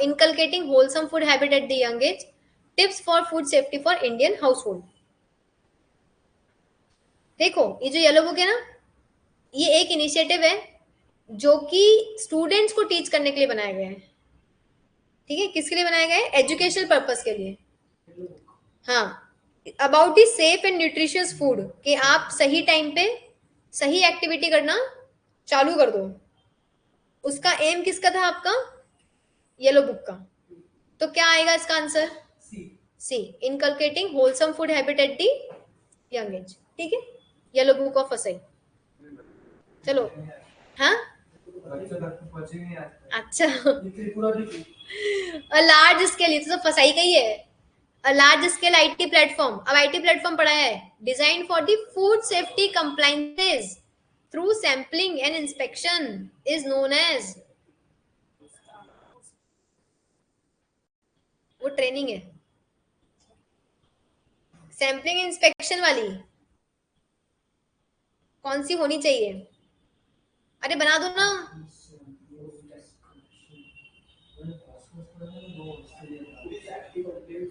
inculcating wholesome food habit at the young age, tips for food safety for Indian household। देखो ये जो yellow book है ना, ये एक इनिशिएटिव है जो कि स्टूडेंट्स को टीच करने के लिए बनाया गया है, ठीक है। किसके लिए बनाया गया है? एजुकेशनल पर्पस के लिए। हाँ, about the safe and nutritious food, कि आप सही टाइम पे सही एक्टिविटी करना चालू कर दो। उसका एम किसका था आपका? येलो बुक का। तो क्या आएगा इसका answer? C, inculcating wholesome food habit at the young age, ठीक है, येलो बुक ऑफ फसाई। चलो, हाँ अच्छा, लार्ज स्केल, ये तो फसाई का ही है। A large scale IT platform, अब IT प्लेटफॉर्म पढ़ा है, designed for the food safety compliances through sampling and inspection is known as, वो ट्रेनिंग है। सैम्पलिंग इंस्पेक्शन वाली कौन सी होनी चाहिए? अरे बना दो ना।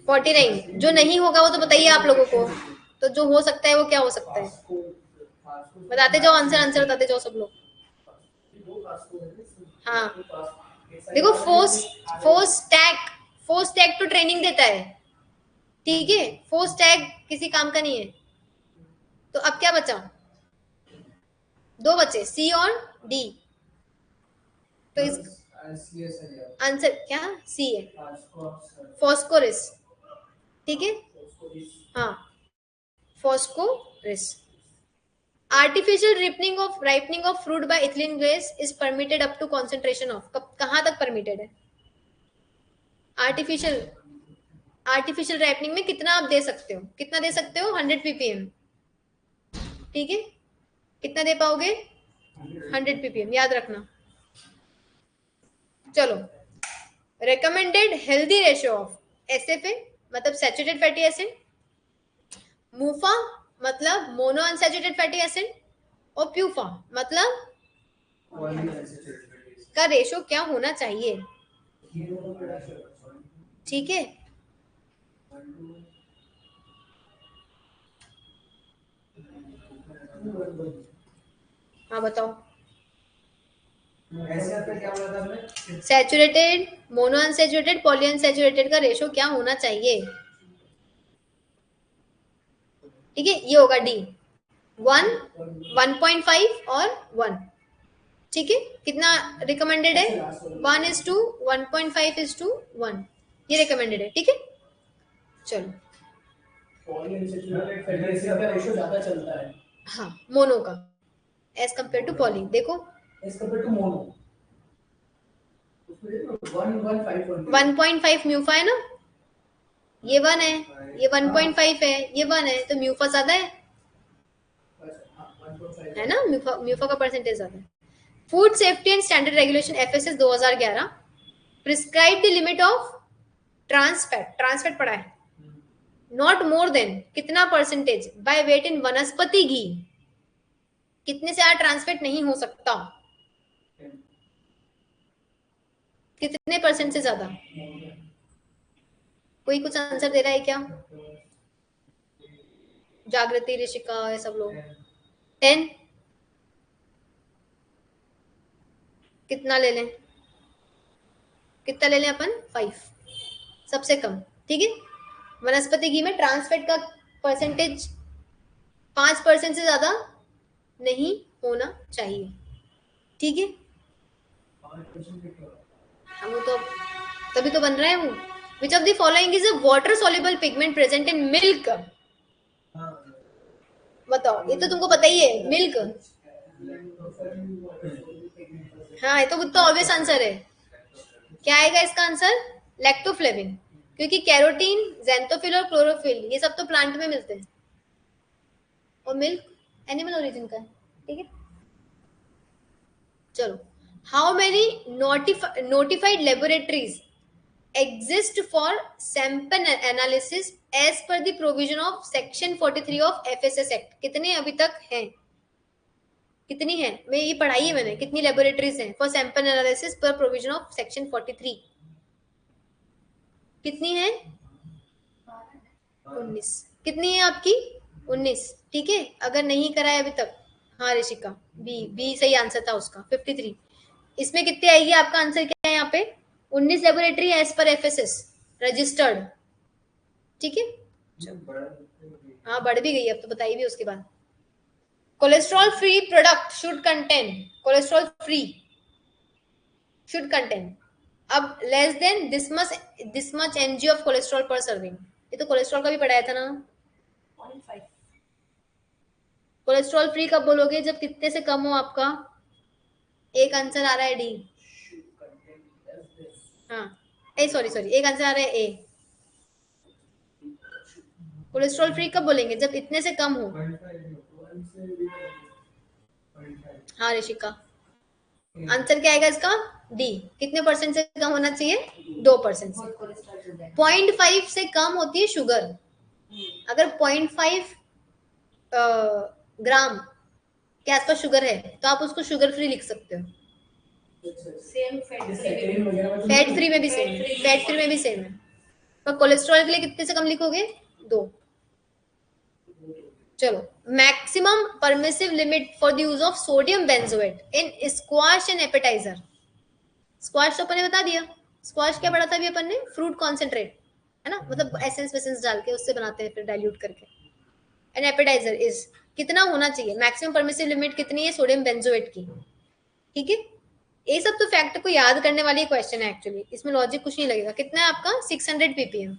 49 जो नहीं होगा वो तो बताइए आप लोगों को, तो जो हो सकता है वो क्या हो सकता है? बताते जाओ, आंसर आंसर बताते जाओ सब लोग। हाँ, देखो फोर्स टैग तो ट्रेनिंग देता है, ठीक है, फोर्स टैग किसी काम का नहीं है। तो अब क्या बचा? दो बचे, सी और डी। तो इस आंसर क्या सी है? फॉस्फोरस, ठीक है, हाँ, phosphorus. Artificial ripening of fruit by ethylene gas is permitted up to concentration of, कहाँ तक परमिटेड है? आर्टिफिशियल राइपनिंग में कितना आप दे सकते हो? कितना दे सकते हो? 100 ppm, ठीक है, कितना दे पाओगे? 100 ppm, याद रखना। चलो, recommended healthy ratio of SFA मतलब सैचुरेटेड फैटी एसिड, मूफा मतलब मोनो अनसैचुरेटेड फैटी एसिड, और प्यूफा मतलब का रेशो क्या होना चाहिए, ठीक है। हाँ बताओ। Saturated, mono unsaturated, poly unsaturated का रेशो क्या होना चाहिए, ठीक है, ये होगा डी, 1, 1.5 और 1, ठीक है। कितना रिकमेंडेड है? 1:2, 1.5:1, ये रिकमेंडेड है, ठीक है। चलो, हाँ, मोनो का एज कंपेयर टू पॉली, देखो एज कंपेयर टू मोनो 1.5 म्यूफा है ना, ये 1 है, ये 1.5 है, ये 1 है, तो म्यूफा ज्यादा है ना, म्यूफा का परसेंटेज ज्यादा है। Food safety and standard regulation FSS 2011 prescribe the limit of trans fat पढ़ा है, नॉट मोर देन कितना परसेंटेज बाय वेट इन वनस्पति घी, कितने से ज्यादा ट्रांसफैट नहीं हो सकता, कितने परसेंट से ज्यादा, कोई कुछ आंसर दे रहा है क्या? जागृति, ऋषिका, ये सब लोग 10, कितना ले लें, कितना ले लें अपन 5, सबसे कम, ठीक है। वनस्पति घी में ट्रांसफैट का परसेंटेज 5% से ज्यादा नहीं होना चाहिए, ठीक है। हम तो तभी तो बन रहा है वो। विच of the following is a water soluble pigment present in milk, बताओ, ये तो तुमको पता ही है, मिल्क। हाँ, ये तो बहुत ऑब्वियस आंसर है। क्या आएगा इसका आंसर? लैक्टोफ्लेविन, क्योंकि कैरोटीन, ज़ैंथोफिल और क्लोरोफिल ये सब तो प्लांट में मिलते हैं, और मिल्क एनिमल ओरिजिन का है, ठीक है। चलो, how many notified laboratories exist for sample analysis as per the provision of section 43 of FSS Act, कितने अभी तक हैं, कितनी है, मैं ये पढ़ाई है मैंने, कितनी लेबोरेटरीज हैं फॉर सैंपल एनालिसिस पर प्रोविजन ऑफ सेक्शन 43, कितनी है? 19, कितनी है आपकी? 19, ठीक है। अगर नहीं करा है अभी तक, हाँ ऋषिका, बी सही आंसर था उसका, 53। इसमें कितनी आएगी? आपका आंसर क्या है यहाँ पे? 19 laboratory as per FSS registered, ठीक है। हाँ, बढ़ भी गई, अब तो बताई भी उसके बाद। Cholesterol free product should contain, cholesterol free should contain अब less than this much NG of cholesterol per serving, ये तो कोलेस्ट्रॉल का भी पढ़ाया था ना, 0.5। कोलेस्ट्रॉल फ्री कब बोलोगे? जब कितने से कम हो आपका, एक आंसर आ रहा है डी, हाँ सॉरी एक आंसर आ रहा है ए। कोलेस्ट्रॉल फ्री कब बोलेंगे? जब इतने से कम हो। हाँ ऋषिका, आंसर क्या आएगा इसका? डी, कितने परसेंट से कम होना चाहिए? 2% से। 0.5 से कम होती है शुगर, अगर 0.5 ग्राम के आसपास शुगर है तो आप उसको शुगर फ्री लिख सकते हो। सेम फैट फ्री में भी सेम है, फैट फ्री में भी सेम है, पर कोलेस्ट्रॉल के लिए कितने से कम लिखोगे? 2। चलो, maximum permissive limit for the use of sodium benzoate in squash and appetiser. Squash तो अपन ने बता दिया, स्क्वाश क्या पढ़ा था अभी अपन ने? फ्रूट कॉन्सेंट्रेट, है ना, मतलब एसेंस वेसेंस डाल के उससे बनाते हैं फिर डाइल्यूट करके। एंड एपेटाइजर इज, कितना होना चाहिए? मैक्सिमम परमिसिव लिमिट कितनी है सोडियम बेंजोएट की, ठीक है। ये सब तो फैक्ट को याद करने वाली क्वेश्चन है एक्चुअली, इसमें लॉजिक कुछ नहीं लगेगा। कितना है आपका? 600 ppm,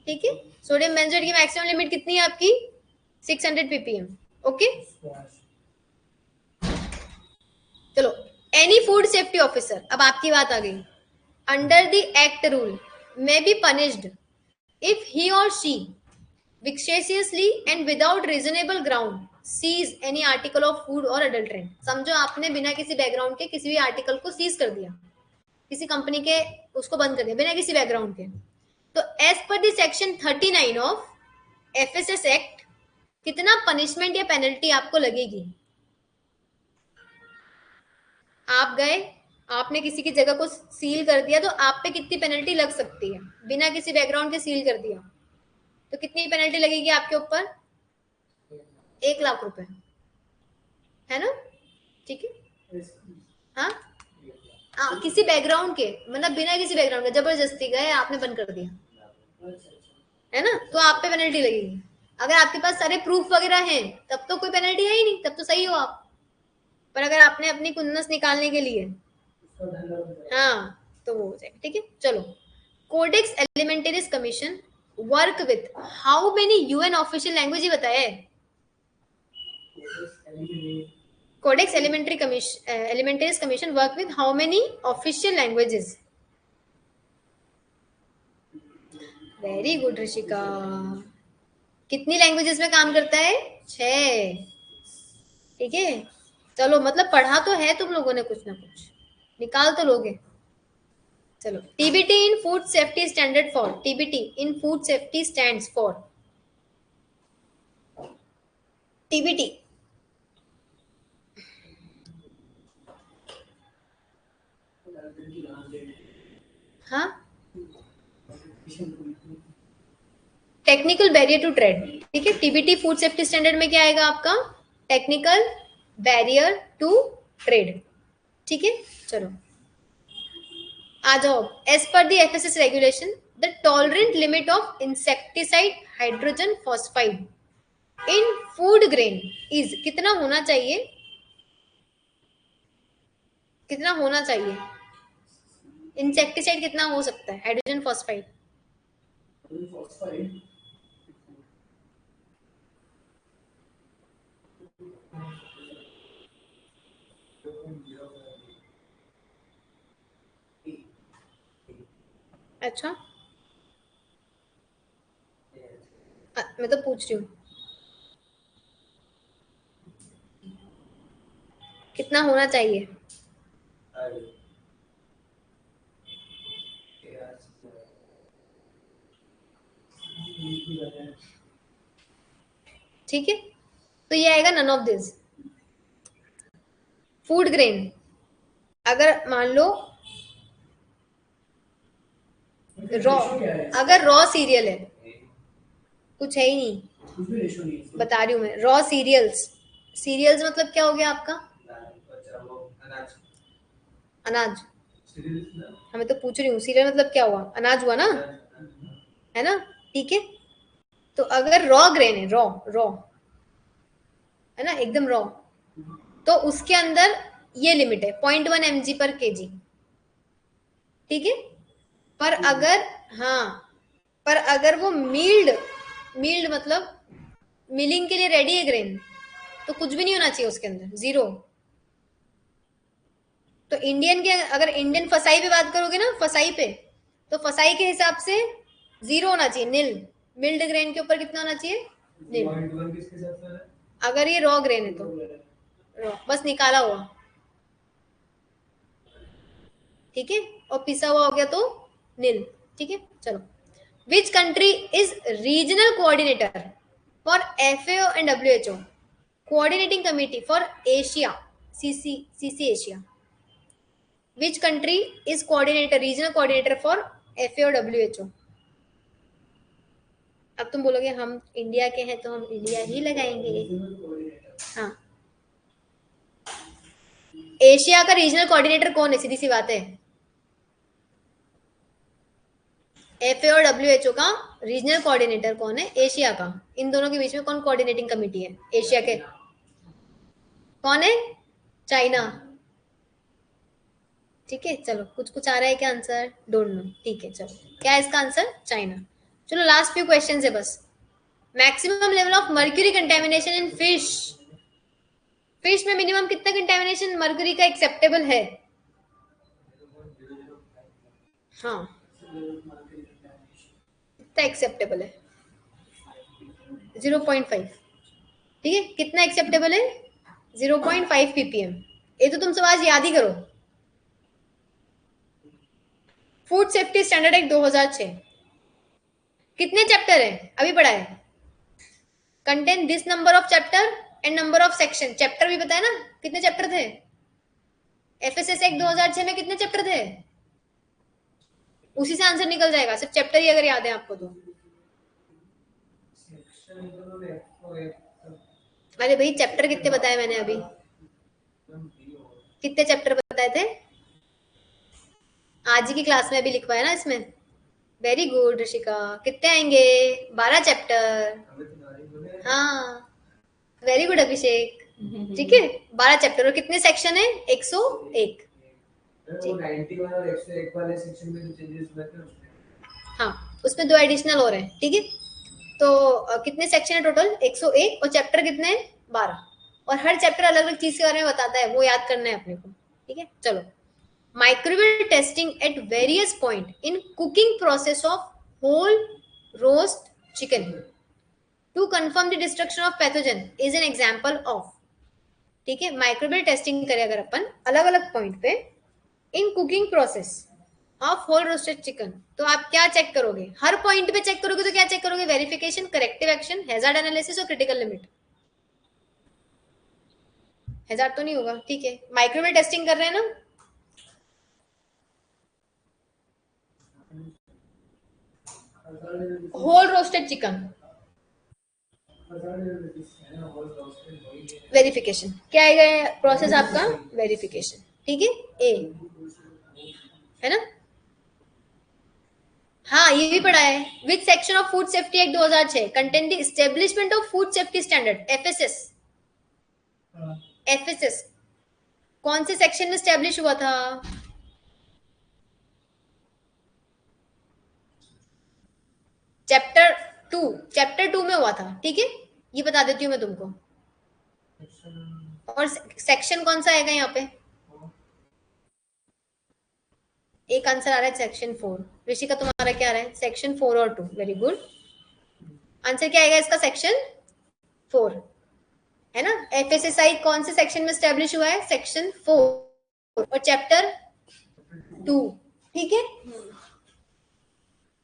ठीक है। सोडियम बेंजोएट की मैक्सिमम लिमिट कितनी है आपकी? 600 ppm, ओके। चलो, एनी फूड सेफ्टी ऑफिसर, अब आपकी बात आ गई, under the act rule may be punished if he और she vexatiously and without reasonable ground seize any article of food or adulterant। समझो आपने बिना किसी बैकग्राउंड के किसी भी आर्टिकल को सीज कर दिया, किसी कंपनी के उसको बंद कर दिया बिना किसी बैकग्राउंड के, तो as per the section 39 of FSS act कितना पनिशमेंट या पेनल्टी आपको लगेगी? आप गए, आपने किसी की जगह को सील कर दिया, तो आप पे कितनी पेनल्टी लग सकती है? बिना किसी बैकग्राउंड के सील कर दिया तो कितनी पेनल्टी लगेगी आपके ऊपर? 1,00,000 रुपए, है ना, ठीक है। हाँ, किसी बैकग्राउंड के, मतलब बिना किसी बैकग्राउंड के जबरदस्ती गए आपने बंद कर दिया, है ना, तो आप पे पेनल्टी लगेगी। अगर आपके पास सारे प्रूफ वगैरह हैं तब तो कोई पेनल्टी है ही नहीं, तब तो सही हो आप। पर अगर आपने अपनी खुन्नस निकालने के लिए, हाँ, तो वो हो जाएगा, ठीक है। चलो, Codex Alimentarius Commission work with how many UN official language ही बताया है? Codex Alimentarius Commission work with how many official languages? Very good Rishika, कितनी लैंग्वेजेस में काम करता है? 6, ठीक है। चलो, मतलब पढ़ा तो है तुम लोगों ने, कुछ ना कुछ निकाल तो लोगे। चलो, TBT in food safety standard for, TBT in food safety stands for, TBT. हाँ, टेक्निकल बैरियर टू ट्रेड, ठीक है। टीबीटी फूड सेफ्टी स्टैंडर्ड में क्या आएगा आपका, टेक्निकल बैरियर टू ट्रेड, ठीक है। चलो आ जाओ, as per the FSS regulation the tolerant limit of insecticide hydrogen phosphide in food grain is, कितना होना चाहिए, कितना होना चाहिए, इंसेक्टिसाइड कितना हो सकता है, हाइड्रोजन फॉस्फाइड। अच्छा, मैं तो पूछ रही हूँ कितना होना चाहिए। ठीक है, तो ये आएगा none of this. Food grain, अगर मान लो रॉ, अगर रॉ सीरियल है, कुछ है ही नहीं, बता रही हूँ मैं, रॉ सीरियल्स, सीरियल्स मतलब क्या हो गया आपका, अनाज। हमें तो पूछ रही हूँ, सीरियल मतलब क्या हुआ, अनाज हुआ ना, है ना, ठीक है। तो अगर रॉ ग्रेन है, रॉ रॉ है ना, एकदम रॉ, तो उसके अंदर ये लिमिट है 0.1 mg पर केजी, ठीक है। पर अगर, हाँ, पर अगर वो मील्ड, मील्ड मतलब मिलिंग के लिए रेडी है ग्रेन, तो कुछ भी नहीं होना चाहिए उसके अंदर, जीरो। तो इंडियन के, अगर इंडियन फसाई पे बात करोगे ना, फसाई पे, तो फसाई के हिसाब से जीरो होना चाहिए, नील। मिल्ड ग्रेन के ऊपर कितना होना चाहिए, नील। अगर ये रॉ ग्रेन है तो रॉ, बस निकाला हुआ, ठीक है, और पिसा हुआ हो गया तो नील, ठीक है। चलो, which country is regional coordinator for FAO and WHO coordinating committee for Asia, CC Asia. Which country is coordinator, regional coordinator for FAO WHO? अब तुम बोलोगे हम इंडिया के हैं तो हम इंडिया ही लगाएंगे। हाँ, एशिया का रीजनल कोऑर्डिनेटर कौन है, सीधी सी बात है। FAO WHO का रीजनल कोऑर्डिनेटर कौन है, एशिया का। इन दोनों के बीच में कौन कोऑर्डिनेटिंग कमिटी है एशिया के, कौन है, चाइना, ठीक है। चलो, कुछ कुछ आ रहा है क्या आंसर, डोंट नो, ठीक है। चलो, क्या है इसका आंसर, चाइना। चलो, लास्ट फ्यू क्वेश्चन है बस। Maximum level of mercury contamination in fish, fish में मिनिमम कितना कंटेमिनेशन मर्क्यूरी का एक्सेप्टेबल है, हाँ, कितना एक्सेप्टेबल है, 0.5, ठीक है। कितना एक्सेप्टेबल है, 0.5 ppm। ये तो तुम सब आज याद ही करो। फूड सेफ्टी स्टैंडर्ड एक्ट 2006 कितने चैप्टर है, अभी पढ़ा है, contain this number of chapter and number of section, chapter भी बताया ना, कितने चैप्टर थे, एफएसएस एक्ट 2006 में कितने चैप्टर थे, उसी से आंसर निकल जाएगा, सिर्फ चैप्टर ही अगर याद है आपको तो। अरे भाई, चैप्टर कितने बताए मैंने अभी, कितने चैप्टर बताए थे, आज ही की क्लास में अभी लिखवाया ना इसमें। वेरी गुड ऋषिका, कितने आएंगे, 12 चैप्टर, हाँ, वेरी गुड अभिषेक, ठीक है। 12 चैप्टर और कितने सेक्शन है, 101, हाँ, उसमें 2 एडिशनल और हैं, ठीक है। तो कितने सेक्शन है टोटल, 101, और चैप्टर कितने हैं, 12, और हर चैप्टर अलग अलग चीज के बारे में बताता है, वो याद करना है अपने को, ठीक है। चलो, microbial testing at various point in cooking process of whole roast chicken to confirm the destruction of pathogen is an example of, ठीक है। माइक्रोबियल टेस्टिंग करें अगर अपन अलग अलग पॉइंट पे in cooking process of whole roasted chicken. तो आप क्या चेक करोगे, हर पॉइंट पे चेक करोगे तो क्या चेक करोगे, verification, corrective action, hazard analysis और क्रिटिकल लिमिट। हैजार्ड तो नहीं होगा, ठीक है। माइक्रोवेव टेस्टिंग कर रहे हैं ना, होल रोस्टेड चिकन, वेरिफिकेशन क्या आएगा प्रोसेस आपका, वेरिफिकेशन, ठीक है, ए है ना। हाँ ये भी पढ़ा है, which section of food safety act 2006 contain the establishment of food safety standard, FSS. FSS कौन से सेक्शन में स्टैब्लिश हुआ था, चैप्टर 2, चैप्टर 2 में हुआ था, ठीक है, ये बता देती हूँ मैं तुमको। और सेक्शन कौन सा आएगा यहाँ पे, एक आंसर आ रहा है सेक्शन 4। ऋषि का तुम्हारा क्या आ रहा है, सेक्शन 4 और 2, वेरी गुड। आंसर क्या आएगा इसका, सेक्शन 4 है ना। एफएसएसआई कौन से सेक्शन में स्टैब्लिश हुआ है, सेक्शन 4 और चैप्टर 2, ठीक है।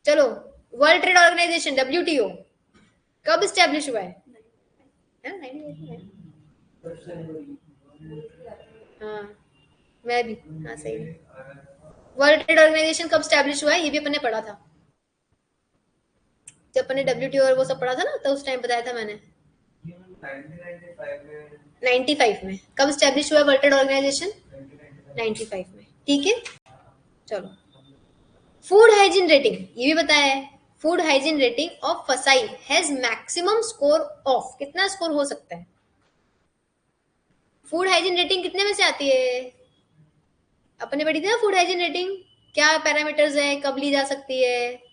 चलो, वर्ल्ड ट्रेड ऑर्गेनाइजेशन डब्ल्यूटीओ कब स्टैब्लिश हुआ है, हाँ मैं भी, हाँ सही है। वर्ल्ड ट्रेड ऑर्गेनाइजेशन कब स्टैब्लिश हुआ है, ये भी अपन ने पढ़ा था जब अपन ने डब्ल्यूटीओ और वो सब पढ़ा था ना, तो उस टाइम बताया था मैंने। 95 में कब स्टैब्लिश हुआ वर्ल्ड ट्रेड ऑर्गेनाइजेशन, 95 में, ठीक है। चलो, फूड हाइजीन रेटिंग ये भी बताया है, फूड हाइजीन रेटिंग ऑफ फसाई हैज मैक्सिमम स्कोर ऑफ, कितना स्कोर हो सकता है, फूड हाइजीन रेटिंग कितने में से आती है, अपन ने पढ़ी थी ना फूड हाइजीन रेटिंग, क्या पैरामीटर्स है, कब ली जा सकती है।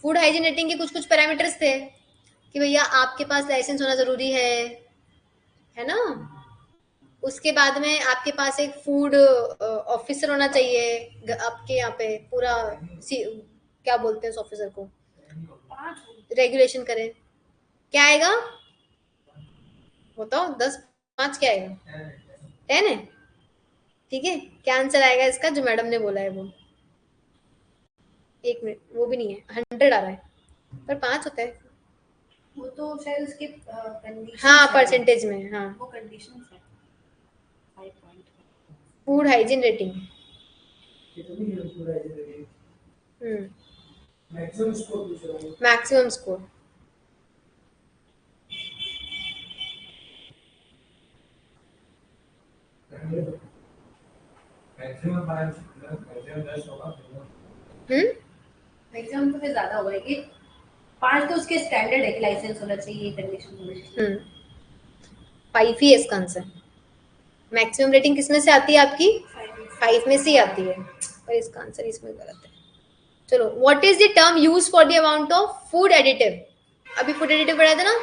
फूड हाइजीन रेटिंग के कुछ कुछ पैरामीटर्स थे कि भैया आपके पास लाइसेंस होना जरूरी है ना। उसके बाद में आपके पास एक फूड ऑफिसर होना चाहिए आपके यहाँ पे, पूरा क्या बोलते हैं उस ऑफिसर को, रेगुलेशन करे। क्या आएगा बताओ, 10 5 क्या आएगा, 10 है, ठीक है। क्या आंसर आएगा इसका जो मैडम ने बोला है वो, एक मिनट, वो भी नहीं है, 100 आ रहा है पर 5 होता है, वो तो शायद उसके कंडीशन, हाँ परसेंटेज में, हाँ वो कंडीशन है 5 point. Food hygiene rating, maximum score पूछ रहा हूँ। मैक्सिमम स्कोर, मैक्सिमम 5, मैक्सिमम 10 होगा। मैक्सिमम तो फिर ज्यादा होगा कि 5 तो उसके स्टैंडर्ड है कि लाइसेंस होना चाहिए, कंडीशन होना चाहिए। 5 ही है इसका आंसर। मैक्सिमम रेटिंग किसमें से आती है आपकी, 5 में से ही आती है, पर इसका आंसर इसमें गलत है। चलो, what is the term use for the amount of food additive, अभी फूड एडिटिव पढ़ा था ना,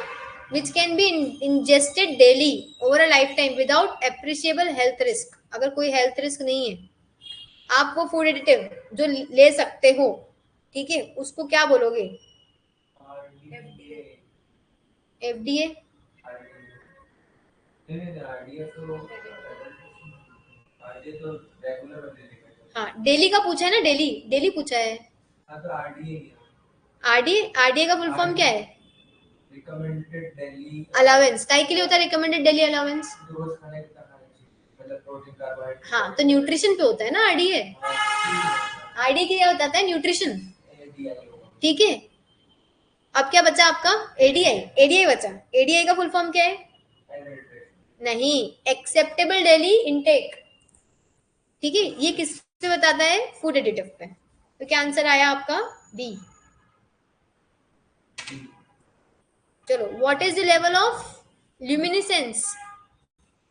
which can be ingested daily over a life time without appreciable health risk. अगर कोई हेल्थ रिस्क नहीं है, आप वो फूड एडिटिव जो ले सकते हो, ठीक है, उसको क्या बोलोगे, एफडीए। हाँ डेली का पूछा है ना, डेली डेली पूछा है, आरडीए। आरडीए का फुल फॉर्म क्या है, रिकमेंडेड डेली अलाउंस, काय के लिए होता है रिकमेंडेड डेली अलाउंस, रोज खाने का मतलब प्रोटीन कार्बोहाइड्रेट। हाँ तो न्यूट्रिशन पे होता है ना आरडीए, आरडीए क्या बताता है, न्यूट्रिशन, ठीक है। अब क्या बचा आपका, एडीआई, एडीआई बचा, एडीआई का फुल फॉर्म क्या है, नहीं, एक्सेप्टेबल डेली इनटेक, ठीक है। ये किस पे बताता है, फूड एडिटिव पे, तो क्या आंसर आया आपका, बी। चलो, what is the level of luminescence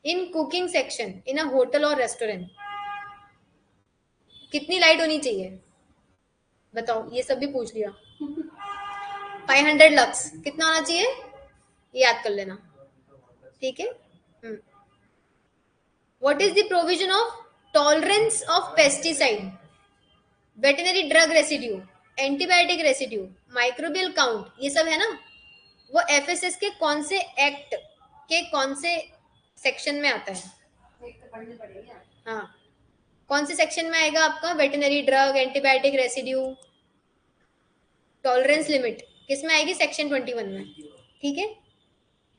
in cooking section in a hotel और रेस्टोरेंट, कितनी लाइट होनी चाहिए बताओ, ये सब भी पूछ लिया। 500 लक्स कितना होना चाहिए, ये याद कर लेना, ठीक है। What is the provision of tolerance of pesticide, veterinary drug residue, antibiotic residue, microbial count, ये सब है ना, वो एफएसएस के कौन से एक्ट के कौन से सेक्शन में आता है, एक तो पढ़नी पड़ेगी यार। हाँ, कौन से सेक्शन में आएगा आपका? Veterinary drug, antibiotic residue, tolerance limit किस में आएगी? सेक्शन 21 में। ठीक है,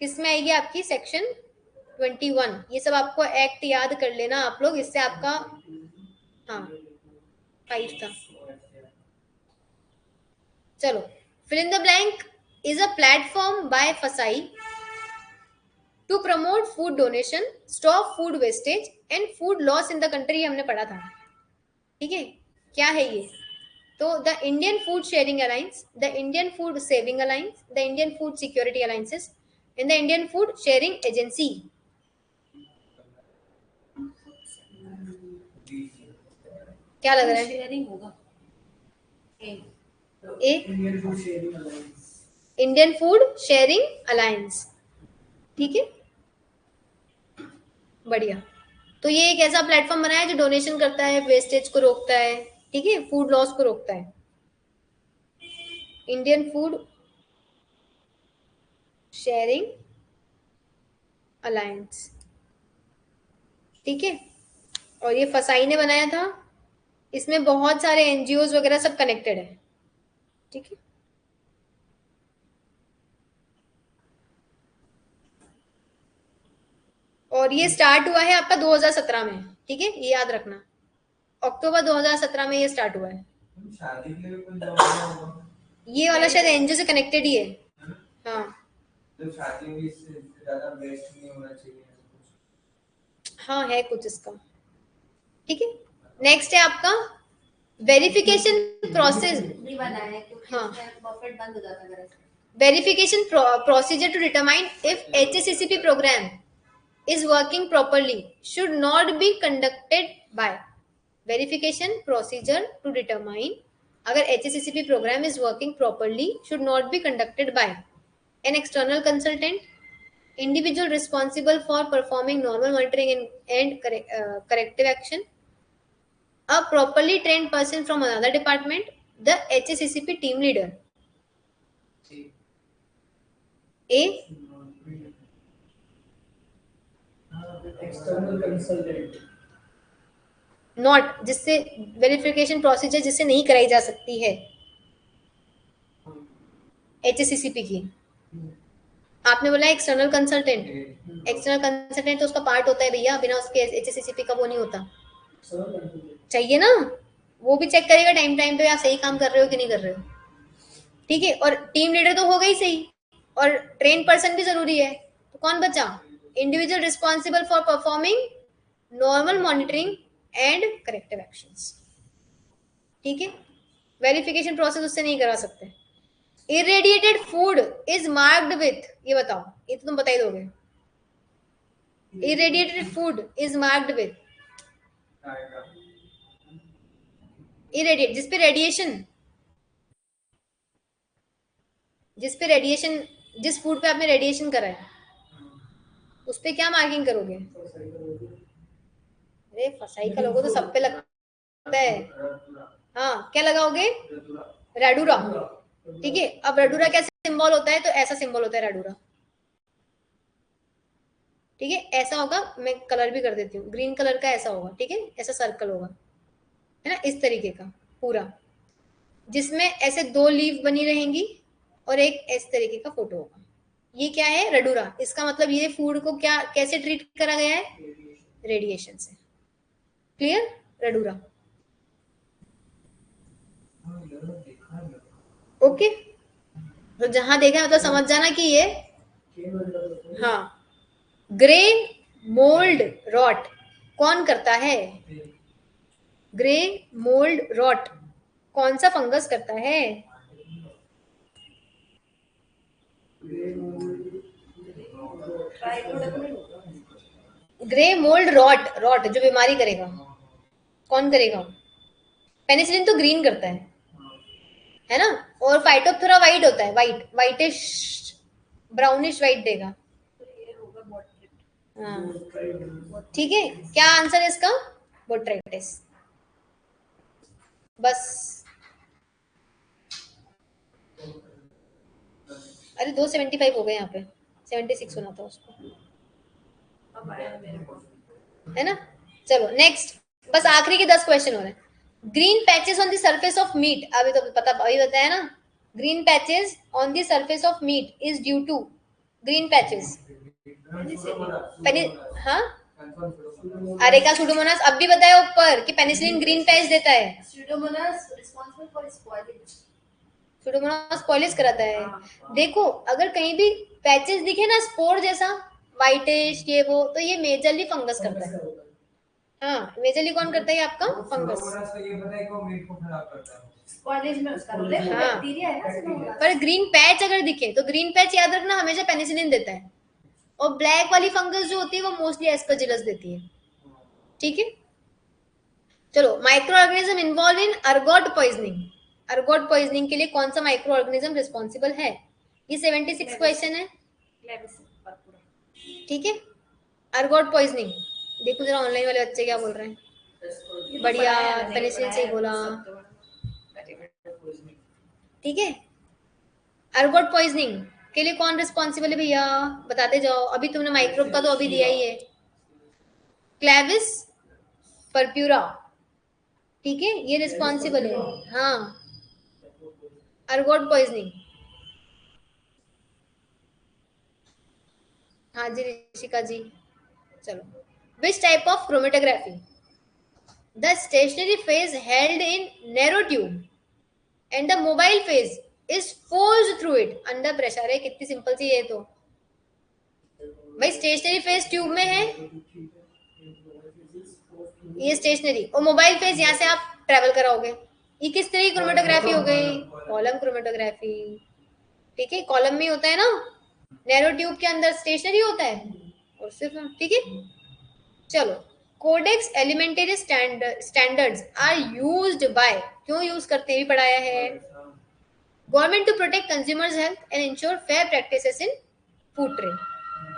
किस में आएगी आपकी? सेक्शन 21। ये सब आपको एक्ट याद कर लेना आप लोग, इससे आपका, हाँ 5 था। चलो, fill in the blank is a platform by FSI to promote food donation, stop food wastage and food loss in the country। हमने पढ़ा था, ठीक है, क्या है ये? तो the Indian food sharing alliance, the Indian food saving alliance, the Indian food security alliances and the Indian food sharing agency. क्या लग रहा है? शेयरिंग होगा। A A, Indian food sharing alliance. Indian food sharing alliance, ठीक है, बढ़िया। तो ये एक ऐसा प्लेटफॉर्म बनाया है जो डोनेशन करता है, वेस्टेज को रोकता है, ठीक है, फूड लॉस को रोकता है। इंडियन फूड शेयरिंग अलायंस, ठीक है, और ये फसाई ने बनाया था। इसमें बहुत सारे एनजीओज वगैरह सब कनेक्टेड है, ठीक है। और ये स्टार्ट हुआ है आपका 2017 में, ठीक है, ये याद रखना, अक्टूबर 2017 में ये स्टार्ट हुआ है। शादी के लिए कोई दवा होगा? ये वाला शायद एनजीओ से कनेक्टेड ही है। हाँ, जब शादी में इससे ज्यादा वेस्ट नहीं होना चाहिए कुछ। हाँ है कुछ इसका, ठीक है। नेक्स्ट है आपका वेरिफिकेशन प्रोसेस। नहीं बनाया है क्योंकि हाँ, उसमें बफेट बंद हो जाता है अगर ऐसे। verification procedure to determine if HACCP program is working properly should not be conducted by, verification procedure to determine अगर HACCP program is working properly should not be conducted by an external consultant, individual responsible for performing normal monitoring and corrective action, a properly trained person from another department, the HACCP team leader। A, external consultant. Not, जिससे verification procedure जिससे नहीं कराई जा सकती है HACCP की। आपने बोला एक्सटर्नल कंसल्टेंट, एक्सटर्नल कंसल्टेंट तो उसका पार्ट होता है भैया, बिना उसके HACCP का वो नहीं होता, चाहिए ना, वो भी चेक करेगा टाइम टाइम पे आप सही काम कर रहे हो कि नहीं कर रहे हो, ठीक है। और टीम लीडर तो हो गई सही, और ट्रेन पर्सन भी जरूरी है, तो कौन बचा? Individual responsible for performing normal monitoring and corrective actions, ठीक है। वेरिफिकेशन प्रोसेस उससे नहीं करा सकते। Irradiated food is marked with, ये बताओ, ये तो तुम बता ही दोगे। Irradiated food is marked with, irradiate जिसपे रेडिएशन, जिस फूड पे आपने रेडिएशन करा है उस पे क्या मार्किंग करोगे? अरे फसाई का लोगो तो सब पे लगता है। हाँ, क्या लगाओगे? रेडूरा, ठीक है। अब रेडूरा क्या सिंबल होता है? तो ऐसा सिंबल होता है रेडूरा, ठीक है, ऐसा होगा। मैं कलर भी कर देती हूँ, ग्रीन कलर का ऐसा होगा, ठीक है, ऐसा सर्कल होगा, है ना, इस तरीके का पूरा, जिसमें ऐसे 2 लीफ बनी रहेंगी और एक इस तरीके का फोटो होगा। ये क्या है? रेडूरा। इसका मतलब ये फूड को क्या कैसे ट्रीट करा गया है? रेडिएशन से। क्लियर? रेडूरा, ओके। तो जहां देखा मतलब समझ जाना कि ये, हाँ, ग्रे मोल्ड रॉट कौन करता है? ग्रे मोल्ड रॉट कौन सा फंगस करता है? ग्रे मोल्ड रॉट, रॉट जो बीमारी करेगा, कौन करेगा? पेनिसिलिन तो ग्रीन करता है ना, और फाइटोप्थोरा वाइट होता है, वाइट, वाइटिश ब्राउनिश वाइट देगा। हाँ, ठीक है। क्या आंसर है इसका? बोट्राइटिस। बस, अरे 275 हो गए यहाँ पे, 76 होना था उसको, अब आया मेरे को। है ना। चलो नेक्स्ट, बस आखिरी के 10 क्वेश्चन हो रहे हैं। Green patches on the surface of meat, अभी तो पता, अभी बताया ना, green patches on the surface of meat is due to green patches हाँ, अरे का सुडोमोनास अब भी बताया ऊपर कि पेनिसिलिन ग्रीन पैच देता है, Pseudomonas responsible for spoilage. Pseudomonas polish कराता है। देखो अगर कहीं भी पैचेस दिखे ना स्पोर जैसा वाइटिश ये वो, तो ये मेजरली फंगस करता है। हाँ, मेजरली कौन करता है आपका? फंगस। ये पता है कि मीट को खराब करता है। Spoilage में उसका रोल है, हाँ। बैक्टीरिया है ना Pseudomonas। पर ग्रीन पैच अगर दिखे तो ग्रीन पैच याद रखना हमेशा पेनिसिलिन देता है, और ब्लैक वाली फंगस जो होती है वो मोस्टली एस्परजिलस देती है। ठीक है, चलो micro organism involve in ergot poisoning, ergot poisoning के लिए कौन सा माइक्रो ऑर्गेनिज्म रिस्पॉन्सिबल है? ये 76 क्वेश्चन है। ठीक है, अर्गोट पॉइजनिंग, देखो जरा ऑनलाइन वाले बच्चे क्या बोल रहे हैं। बढ़िया, पेनिसिलिन से ही बोला। ठीक है, अर्गोट पॉइजनिंग के लिए कौन रिस्पॉन्सिबल है भैया, बताते जाओ। अभी तुमने माइक्रोब का तो अभी दिया ही है, क्लेविस परप्यूरा। ठीक है, ये रिस्पॉन्सिबल है। हाँ, अर्गोट पॉइजनिंग। हाँ जी ऋषिका जी, चलो। Which type of chromatography? The stationary phase held in narrow tube and the mobile phase is forced through it under pressure. है कितनी सिंपल सी है तो भाई, स्टेशनरी फेज ट्यूब में है, ये स्टेशनरी, और मोबाइल फेज यहाँ से आप ट्रेवल कराओगे। ये किस तरह की क्रोमेटोग्राफी हो गई? Column chromatography. ठीक है, कॉलम में होता है ना, नैरो ट्यूब के अंदर स्टेशनरी होता है और सिर्फ। ठीक है, चलो। Codex Alimentarius standards are used by, क्यों यूज करते हैं भी पढ़ाया है। Government to protect consumers health and ensure fair practices in food trade.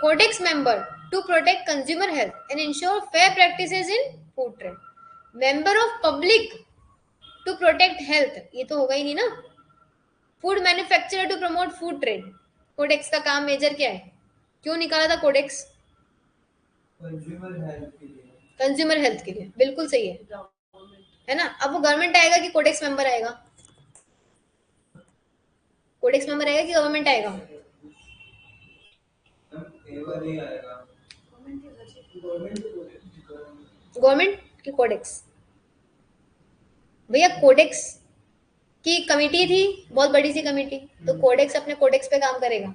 Codex member to protect consumer health and ensure fair practices in food trade. Member of public to protect health, ये तो होगा ही नहीं ना। Food manufacturer to promote food trade. Codex का काम major क्या है, क्यों निकाला था कोडेक्स? कंज्यूमर हेल्थ के लिए। कंज्यूमर हेल्थ के लिए, बिल्कुल सही है ना। अब वो गवर्नमेंट आएगा कि कोडेक्स मेंबर आएगा? कोडेक्स मेंबर आएगा कि गवर्नमेंट आएगा? गवर्नमेंट की कोडेक्स। भैया कोडेक्स की कमिटी थी, बहुत बड़ी सी कमिटी, तो कोडेक्स अपने कोडेक्स पे काम करेगा।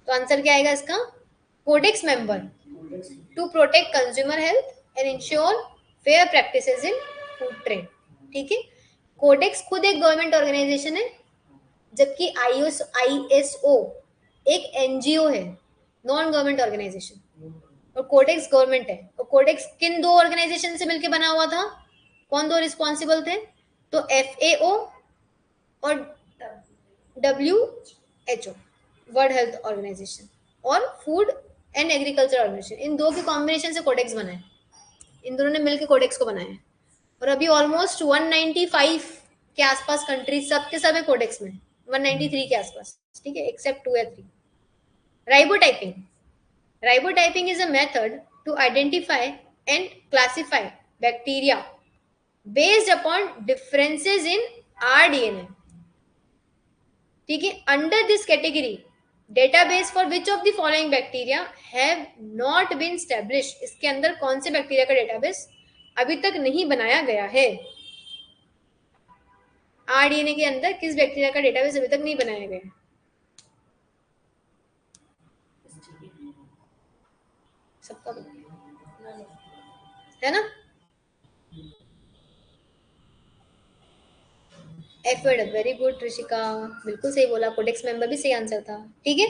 तो आंसर क्या आएगा इसका? Codex member to protect consumer health and ensure fair practices in food trade. ठीक है, कोडेक्स खुद एक गवर्नमेंट ऑर्गेनाइजेशन है, जबकि आईएसओ एक एनजीओ है, नॉन गवर्नमेंट ऑर्गेनाइजेशन, और कोडेक्स गवर्नमेंट है। और कोडेक्स किन दो ऑर्गेनाइजेशन से मिलकर बना हुआ था? कौन दो रिस्पॉन्सिबल थे? तो FAO और WHO, वर्ल्ड हेल्थ ऑर्गेनाइजेशन, और फूड एंड एग्रीकल्चर ऑर्गेनाइजेशन, इन दो के कॉम्बिनेशन से कोडेक्स बना है। इन दोनों ने मिलकर कोडेक्स को बनाया है। और अभी ऑलमोस्ट 195 के आसपास कंट्रीज सब के सब है कोडेक्स में, 193 के आसपास। ठीक है, एक्सेप्ट 2 या 3। राइबोटाइपिंग। Ribotyping is a method to identify and classify bacteria based upon differences in rDNA. ठीक है, under this category, database for which of the following bacteria have not been established? इसके अंदर कौन से बैक्टीरिया का डेटाबेस अभी तक नहीं बनाया गया है? rDNA के अंदर किस बैक्टीरिया का डेटाबेस अभी तक नहीं बनाया गया है? सबका है ना। एफर्ड, वेरी गुड ऋषिका, बिल्कुल सही बोला। कोडेक्स मेंबर भी सही आंसर था। ठीक है,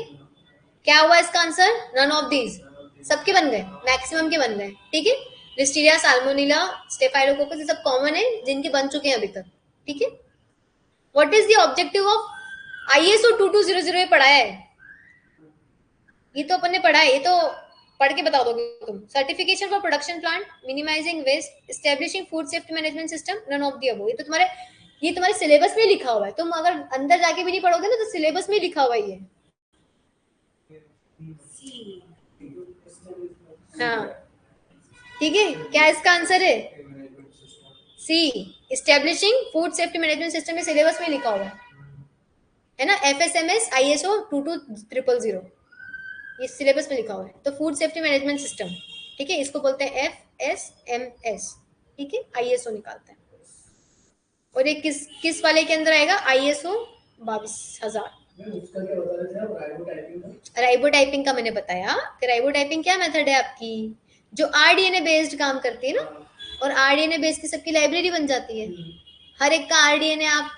क्या हुआ इसका आंसर? None of these. सबके बन गए, मैक्सिमम के बन गए। ठीक है, लिस्टीरिया, साल्मोनेला, स्टेफाइलोकोकस, ये सब कॉमन है जिनके बन चुके हैं अभी तक। ठीक है, what is the objective of ISO 2200? ये पढ़ाया है, ये तो अपन ने पढ़ा है, ये तो पढ़ के बता दोगे तुम। Certification for production plant, minimising waste, establishing food safety management system, none of the above. ये तुम्हारे सिलेबस में लिखा हुआ है, तुम अगर अंदर जाके भी नहीं पढ़ोगे ना तो सिलेबस में लिखा हुआ ही है। हाँ, ठीक है, क्या इसका आंसर है? Management system. C, establishing food safety management system में सिलेबस में लिखा हुआ है ना, FSMS ISO 22000, ये सिलेबस में लिखा हुआ है। तो फूड सेफ्टी मैनेजमेंट सिस्टम, ठीक है, इसको बोलते हैं FSMS, ठीक है, ISO निकालते हैं। और ये किस किस वाले के अंदर आएगा? ISO 22000। उसका क्या बता रहे थे आप, राइबो टाइपिंग का? राइबो टाइपिंग का मैंने बताया कि राइबो टाइपिंग क्या मेथड है आपकी, जो RDNA बेस्ड काम करती है ना, और RDNA बेस्ड की सबकी लाइब्रेरी बन जाती है। हर एक का RDNA आप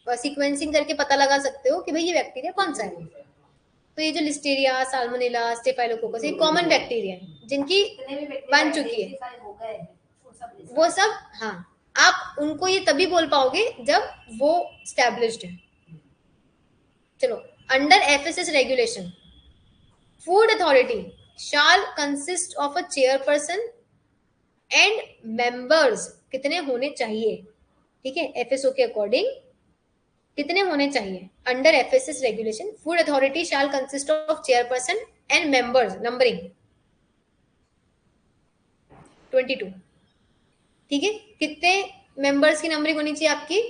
सीक्वेंसिंग करके पता लगा सकते हो कि भाई ये बैक्टीरिया कौन सा है। तो ये जो लिस्टेरिया, साल्मोनेला, स्टेफाइलोकोकस, ये कॉमन बैक्टीरिया हैं जिनकी बन चुकी है वो सब। हाँ, आप उनको ये तभी बोल पाओगे जब वो स्टैब्लिश्ड है। चलो, under FSS regulation, food authority shall consist of a chairperson and members, कितने होने चाहिए? ठीक है, FSO के अकॉर्डिंग कितने होने चाहिए? Under FSS regulation, food authority shall consist of chairperson and members, numbering 22, ठीक है, कितने मेंबर्स की नंबरिंग होनी चाहिए आपकी?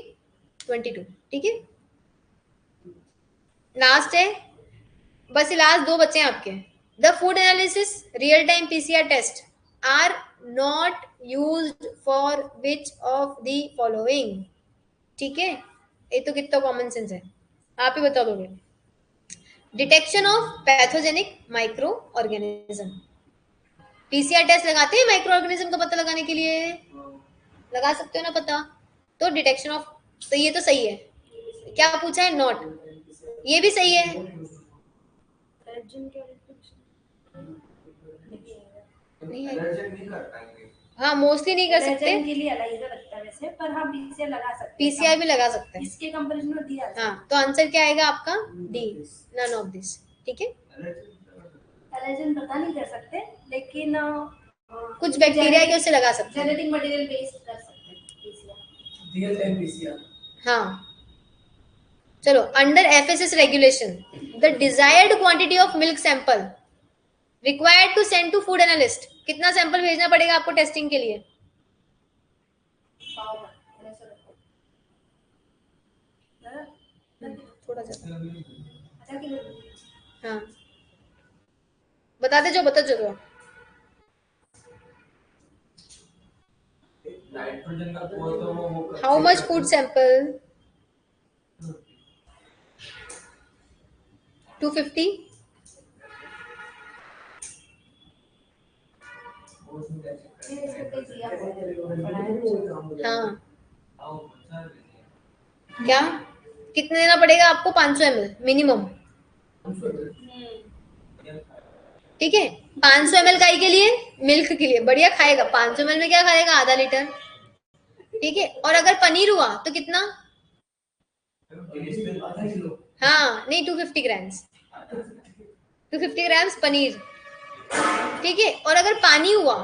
22, ठीक है। लास्ट है, बस ये लास्ट दो बच्चे हैं आपके। The food analysis real time PCR test are not used for which of the following, ठीक है, ये तो कितना कॉमन सेंस है, आप ही बता दोगे। Detection of pathogenic micro organism, PCR test लगाते हैं माइक्रो ऑर्गेनिज्म का पता लगाने के लिए, लगा सकते हो ना पता, तो डिटेक्शन ऑफ, तो ये तो सही है। क्या पूछा है? नॉट, ये भी सही है। नहीं है, नहीं कर पाएंगे। हाँ मोस्टली नहीं कर सकते, के लिए एलाइजर लगता है वैसे, पर हम PCR लगा सकते हैं, PCR भी लगा सकते हैं। इसके कंपैरिजन में दिया। हाँ, तो आंसर क्या आएगा आपका? डी, नन ऑफ दिस, ठीक है। एलाइजन पता नहीं कर सकते, लेकिन कुछ बैक्टीरिया के उससे लगा सकते हैं, जेनेटिक मटेरियल बेस्ड कर सकते हैं PCR, रियल टाइम PCR। हाँ। चलो, under FSS regulation, the desired quantity of milk sample required to send to food analyst, कितना सैंपल भेजना पड़ेगा आपको टेस्टिंग के लिए? थोड़ा सा, हाँ बताते जो, बता जो। नाइट्रोजन का कोई तो वो हाउ मच फूड सैंपल? 250, हाँ। क्या कितने देना पड़ेगा आपको? 500 ml मिनिमम, ठीक है। 500 ml गाय के लिए, मिल्क के लिए बढ़िया खाएगा, 500 ml में क्या खाएगा? आधा लीटर, ठीक है। और अगर पनीर हुआ तो कितना? हाँ नहीं, 250 ग्राम्स, 250 ग्राम्स पनीर, ठीक है। और अगर पानी हुआ,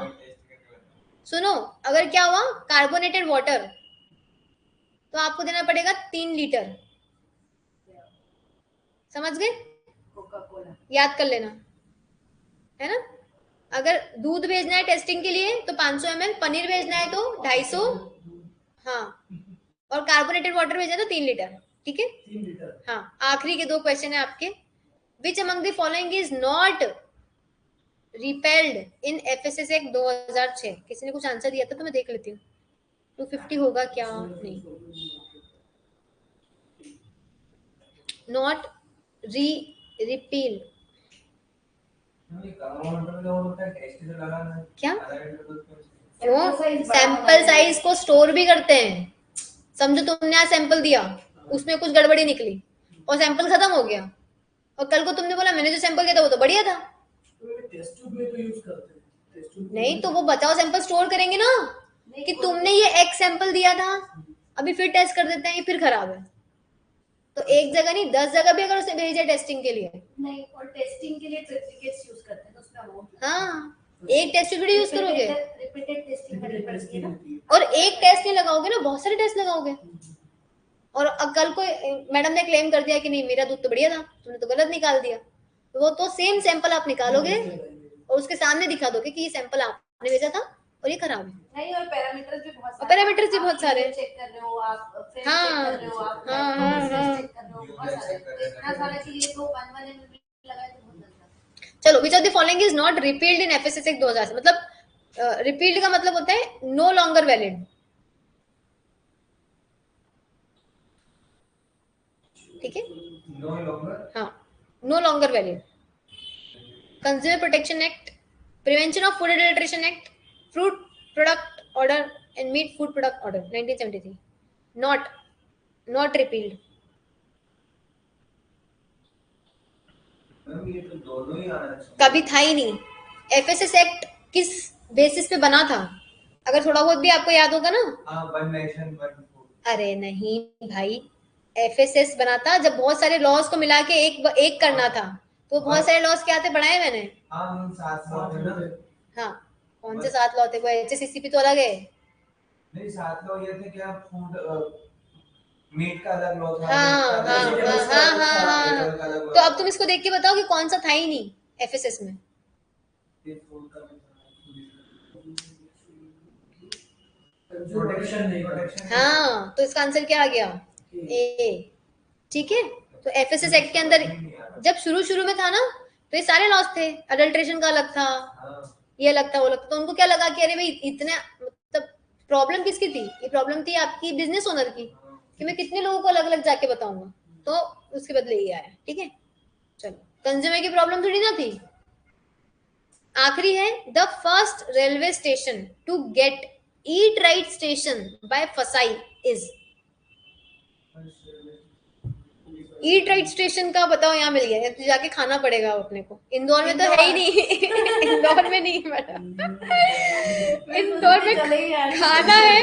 सुनो, अगर क्या हुआ कार्बोनेटेड वाटर, तो आपको देना पड़ेगा 3 लीटर, समझ गए? कोका कोला, याद कर लेना, है ना। अगर दूध भेजना है टेस्टिंग के लिए तो 500 ml, पनीर भेजना है तो 250, हाँ, और कार्बोनेटेड वाटर भेजना है तो 3 लीटर, ठीक है। 3 लीटर। हाँ, आखिरी के 2 क्वेश्चन है आपके। Which among the following is not repelled in FSS act 2006, किसी ने कुछ आंसर दिया था तो मैं देख लेती हूँ, 250 होगा क्या? नहीं, नॉट रिपील, क्या? क्यों? सैंपल साइज को स्टोर भी करते हैं। समझो तुमने आज सैंपल दिया, उसमें कुछ गड़बड़ी निकली और सैंपल खत्म हो गया, और कल को तुमने बोला मैंने जो सैंपल किया था वो तो बढ़िया था, नहीं तो वो बचाओ सैंपल स्टोर करेंगे ना, कि तुमने ये X सैंपल दिया था, अभी फिर टेस्ट कर देते हैं, ये फिर खराब है, तो एक जगह नहीं 10 जगह भी अगर उसे भेजे टेस्टिंग के लिए, नहीं, और टेस्टिंग के लिए ट्रिप्लिकेट्स यूज करते हैं, तो उसका अमाउंट, हाँ, एक टेस्ट यूज करोगे रिपीटेड टेस्टिंग करनी पड़ती है ना, और एक टेस्ट नहीं लगाओगे ना, बहुत सारे टेस्ट लगाओगे, और कल को मैडम ने क्लेम कर दिया कि नहीं मेरा दूध तो बढ़िया था, तुमने तो गलत निकाल दिया, तो वो तो सेम सैंपल आप निकालोगे और उसके सामने दिखा दोगे कि ये सैंपल आप आपने भेजा था और ये खराब है। नहीं, और पैरामीटर्स भी बहुत और पैरामीटर्स भी बहुत सारे चेक कर रहे हो आप, फ्रेंड हाँ, चेक कर रहे हो आप, हाँ, हाँ, हाँ। चेक कर रहे हो, बहुत सारे, तो इतना सारा कि ये तो 1 MB लगाए तो बहुत ज्यादा। चलो, विच of the following is not repealed in FSS act 2000 से, मतलब रिपील्ड का मतलब होता है नो लॉन्गर वैलिड, ठीक है, नो लॉन्गर, हाँ, no longer valid. Consumer protection act, prevention of food adulteration act, fruit product order and meat food product order 1973, not repealed. Ma'am ये तो दोनों ही आना चाहिए। कभी था ही नहीं। एफएसएस एक्ट किस बेसिस पे बना था, अगर थोड़ा बहुत भी आपको याद होगा ना? हाँ, वन नेशन वन फूड। अरे नहीं भाई, एफएसएस बना था जब बहुत सारे लॉज को मिला के एक करना था, तो बहुत सारे लॉज क्या थे बढ़ाए मैंने। हाँ, सात लॉ थे ना। हाँ, कौन से 7 लॉ थे? वो एचएससीसीपी तो अलग है। नहीं, 7 लॉ ये थे क्या, फूड मीट का अलग लॉ था, हाँ, हाँ, हाँ, हाँ, हाँ, हाँ। तो अब तुम इसको देख के बताओ कि कौन सा था ही नहीं एफएसएस में। प्रोटेक्शन नहीं, प्रोटेक्शन। हाँ, तो इसका आंसर क्या आ गया? ए। ठीक है, तो एफएसएस एक्ट के अंदर जब शुरू में था ना, तो ये सारे लॉस थे, अडल्ट्रेशन का अलग था, ये अलग था, वो अलग था, तो उनको क्या लगा कि अरे भाई इतने, मतलब प्रॉब्लम किसकी थी? ये प्रॉब्लम थी आपकी बिजनेस ओनर की, कि मैं कितने लोगों को अलग अलग जाके बताऊंगा, तो उसके बदले ये आया। ठीक है, चलो, कंज्यूमर की प्रॉब्लम थोड़ी ना थी। आखिरी है, the first railway station to get eat right station by FSSAI is. Eat right station का बताओ, यहाँ मिल गया, तो जाके खाना पड़ेगा अपने को। इंदौर में तो है ही नहीं। इंदौर में नहीं है मैडम, इंदौर में खाना है,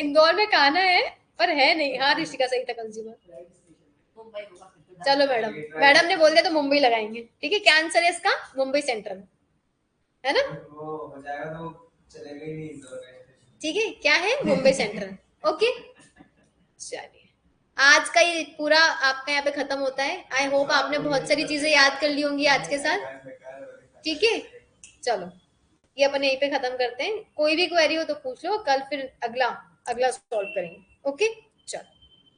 इंदौर में खाना है पर है नहीं। हाँ, ऋषिका सही था, कंज्यूमर। मुंबई होगा फिर तो। चलो मैडम, मैडम ने बोल दिया तो मुंबई लगाएंगे। ठीक है, क्या आंसर है इसका? मुंबई सेंट्रल, है ना? वो हो जाएगा तो चलेगा ही नहीं इंदौर में। ठीक है, क्या है? मुंबई सेंट्रल। ओके, चलिए, आज का ये पूरा आपका यहाँ पे खत्म होता है। आई होप आपने बहुत सारी चीजें याद कर ली होंगी आज के साथ। ठीक है, चलो, ये अपन यहीं पे खत्म करते हैं। कोई भी क्वेरी हो तो पूछ लो, कल फिर अगला सॉल्व करेंगे। ओके, चलो।